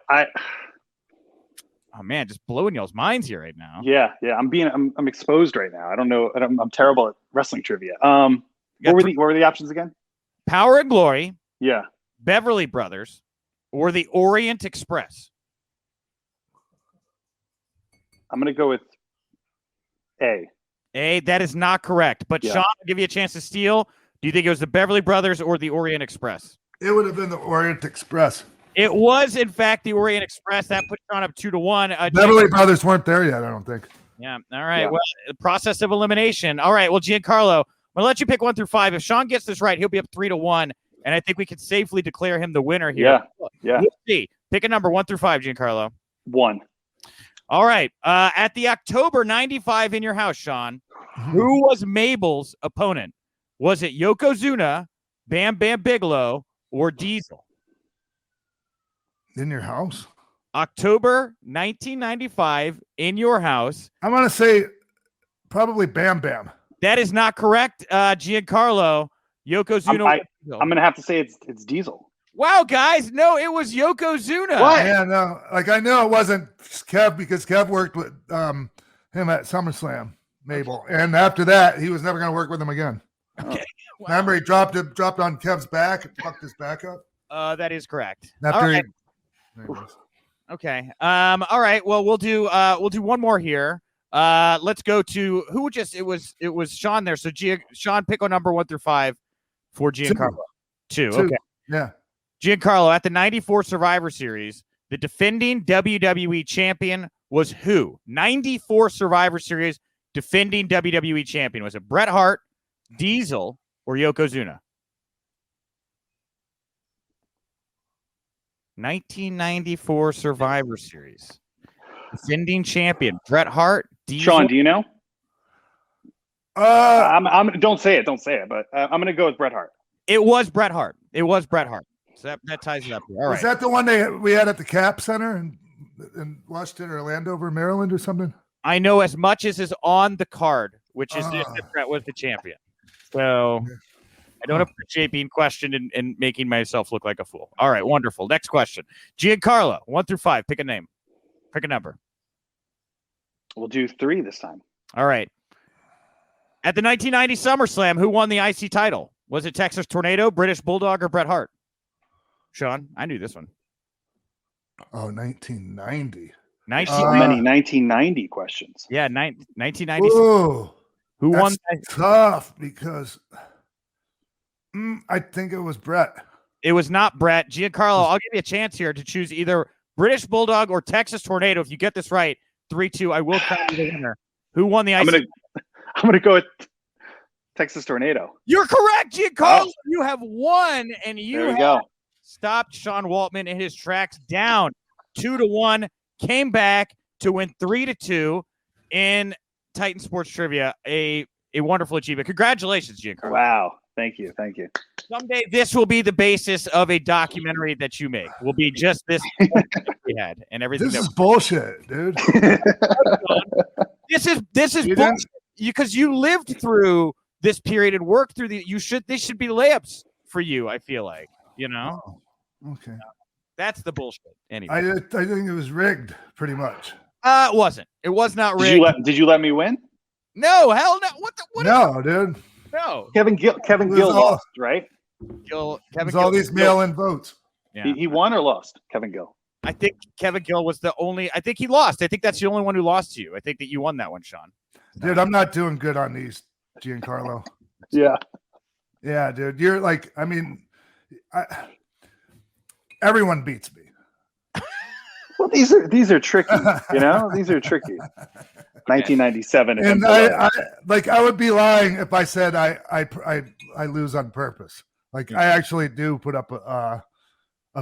man, just blowing y'all's minds here right now. Yeah. I'm exposed right now. I don't know. I'm terrible at wrestling trivia. What were the options again? Power and Glory. Yeah. Beverly Brothers, or the Orient Express. I'm gonna go with A. A, that is not correct. But Sean, I'll give you a chance to steal. Do you think it was the Beverly Brothers or the Orient Express? It would have been the Orient Express. It was, in fact, the Orient Express. That put Sean up 2-1. Beverly Brothers weren't there yet, I don't think. Yeah. All right. Yeah. Well, the process of elimination. All right. Well, Giancarlo, I'm gonna let you pick 1 through 5. If Sean gets this right, he'll be up 3-1, and I think we can safely declare him the winner here. Yeah. We'll see. Pick a number 1 through 5, Giancarlo. 1. All right. At the October 95 in your house, Sean, who was Mabel's opponent? Was it Yokozuna, Bam Bam Bigelow, or Diesel? In your house? October 1995 in your house. I'm going to say probably Bam Bam. That is not correct, Giancarlo. Yokozuna. I'm going to have to say it's Diesel. Wow, guys. No, it was Yokozuna. What? Yeah, no. Like, I know it wasn't Kev because Kev worked with him at SummerSlam, Mabel. And after that, he was never going to work with him again. Okay. Wow. Remember, he dropped on Kev's back and fucked his back up? That is correct. After Okay. All right. Well, we'll do one more here. Let's go to it was Sean there. So Sean, pick a number 1 through 5 for Giancarlo. 2. Okay. Yeah. Giancarlo, at the 94 Survivor Series, the defending WWE champion was who? 94 Survivor Series defending WWE champion. Was it Bret Hart, Diesel, or Yokozuna? 1994 Survivor Series. Defending champion, Bret Hart, Diesel. Sean, do you know? Don't say it, but I'm going to go with Bret Hart. It was Bret Hart. So that ties it up here. All right. Was that the one we had at the Cap Center in Washington, Orlando, Maryland, or something? I know as much as is on the card, which is that Bret was the champion. So I don't appreciate being questioned and making myself look like a fool. All right, wonderful. Next question. Giancarlo, 1 through 5. Pick a name. Pick a number. We'll do 3 this time. All right. At the 1990 SummerSlam, who won the IC title? Was it Texas Tornado, British Bulldog, or Bret Hart? Sean, I knew this one. Oh, 1990. So many 1990 questions. Yeah, 1990. Whoa, who won? Tough because I think it was Bret. It was not Bret. Giancarlo, I'll give you a chance here to choose either British Bulldog or Texas Tornado. If you get this right, 3-2, I will crown you the winner. Who won the IC? I'm gonna go with Texas Tornado. You're correct, Giancarlo. You have won, and you go. Stopped Sean Waltman in his tracks, down 2-1, came back to win 3-2 in Titan Sports Trivia. A wonderful achievement. Congratulations, Giancarlo. Wow. Thank you. Someday this will be the basis of a documentary that you make. Will be just this we had and everything. This is bullshit, dude. This is bullshit because you lived through this period and worked through this should be layups for you, I feel like. You know? Oh, okay. That's the bullshit. Anyway. I think it was rigged pretty much. It wasn't. It was not rigged. Did you let me win? No, hell no. What dude. No. Kevin Gill lost, right? All these mail-in votes. Yeah. He won or lost, Kevin Gill? I think Kevin Gill was I think he lost. I think that's the only one who lost to you. I think that you won that one, Sean. Dude, I'm not doing good on these, Giancarlo. Yeah. Yeah, dude. You're like, I mean, everyone beats me. Well, these are tricky, you know. These are tricky. 1997, and I would be lying if I said I lose on purpose. Like I actually do put up a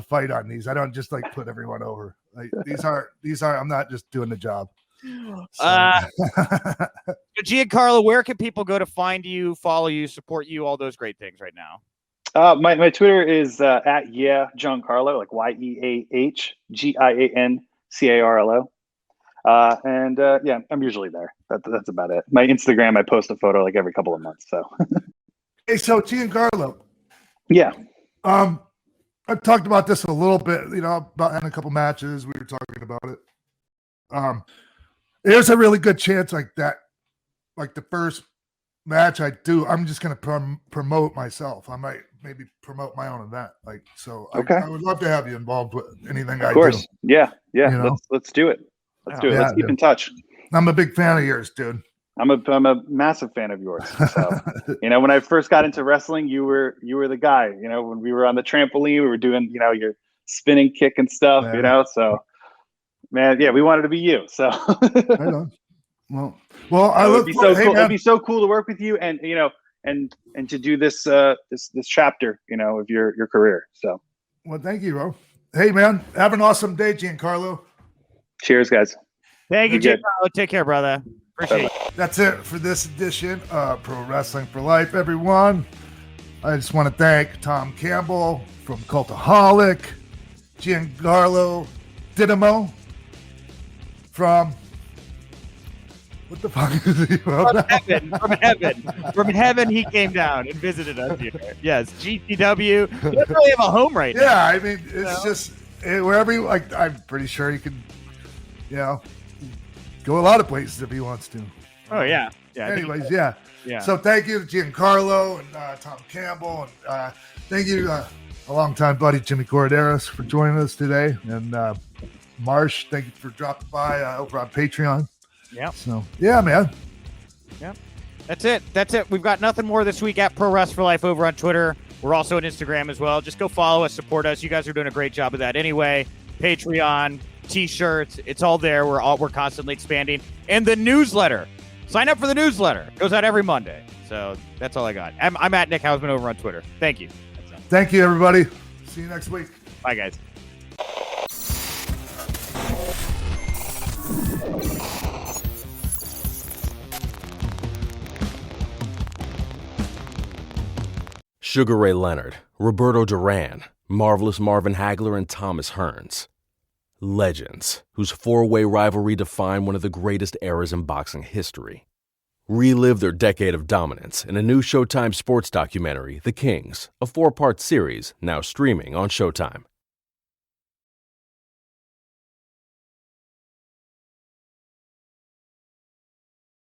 fight on these. I don't just like put everyone over. Like these are. I'm not just doing the job. So. Giancarlo, where can people go to find you, follow you, support you, all those great things right now? My Twitter is at Giancarlo, like YEAHGIANCARLO. And yeah, I'm usually there. That's about it. My Instagram, I post a photo like every couple of months. So, hey, so Giancarlo, yeah, I've talked about this a little bit. You know, about having a couple matches. We were talking about it. There's a really good chance like that, like the first match I do, I'm just going to promote myself. I might maybe promote my own event. Like, so okay. I would love to have you involved with anything I do. Of course. Yeah. You know? Let's do it. Let's do it. Let's keep in touch. I'm a big fan of yours, dude. I'm a massive fan of yours. So, you know, when I first got into wrestling, you were the guy, you know, when we were on the trampoline, we were doing, you know, your spinning kick and stuff, you know, so man, yeah, we wanted to be you. So I know. Well, it'd be so cool. It'd be so cool to work with you and, you know, and to do this chapter, you know, of your career. So, well, thank you, bro. Hey man, have an awesome day, Giancarlo. Cheers, guys. Thank you, Giancarlo. Take care, brother. Appreciate it. That's it for this edition of Pro Wrestling for Life, everyone. I just want to thank Tom Campbell from Cultaholic, Giancarlo Dynamo from what the fuck is he from? From heaven, he came down and visited us here. Yes, GCW. He doesn't really have a home right now. Yeah, I mean, it's just wherever you like. I'm pretty sure he can, you know, go a lot of places if he wants to. Oh yeah. Anyways, yeah. So thank you to Giancarlo and Tom Campbell, and thank you a longtime buddy Jimmy Corderas for joining us today, and Marsh, thank you for dropping by over on Patreon. Yeah. So yeah, man. Yeah. That's it. We've got nothing more this week at Pro Wrest for Life over on Twitter. We're also on Instagram as well. Just go follow us, support us. You guys are doing a great job of that anyway. Patreon, T-shirts, it's all there. We're constantly expanding. And the newsletter. Sign up for the newsletter. It goes out every Monday. So that's all I got. I'm at Nick Hausman over on Twitter. Thank you. Thank you, everybody. See you next week. Bye, guys. Sugar Ray Leonard, Roberto Duran, Marvelous Marvin Hagler, and Thomas Hearns. Legends, whose four-way rivalry defined one of the greatest eras in boxing history. Relive their decade of dominance in a new Showtime sports documentary, The Kings, a 4-part series now streaming on Showtime.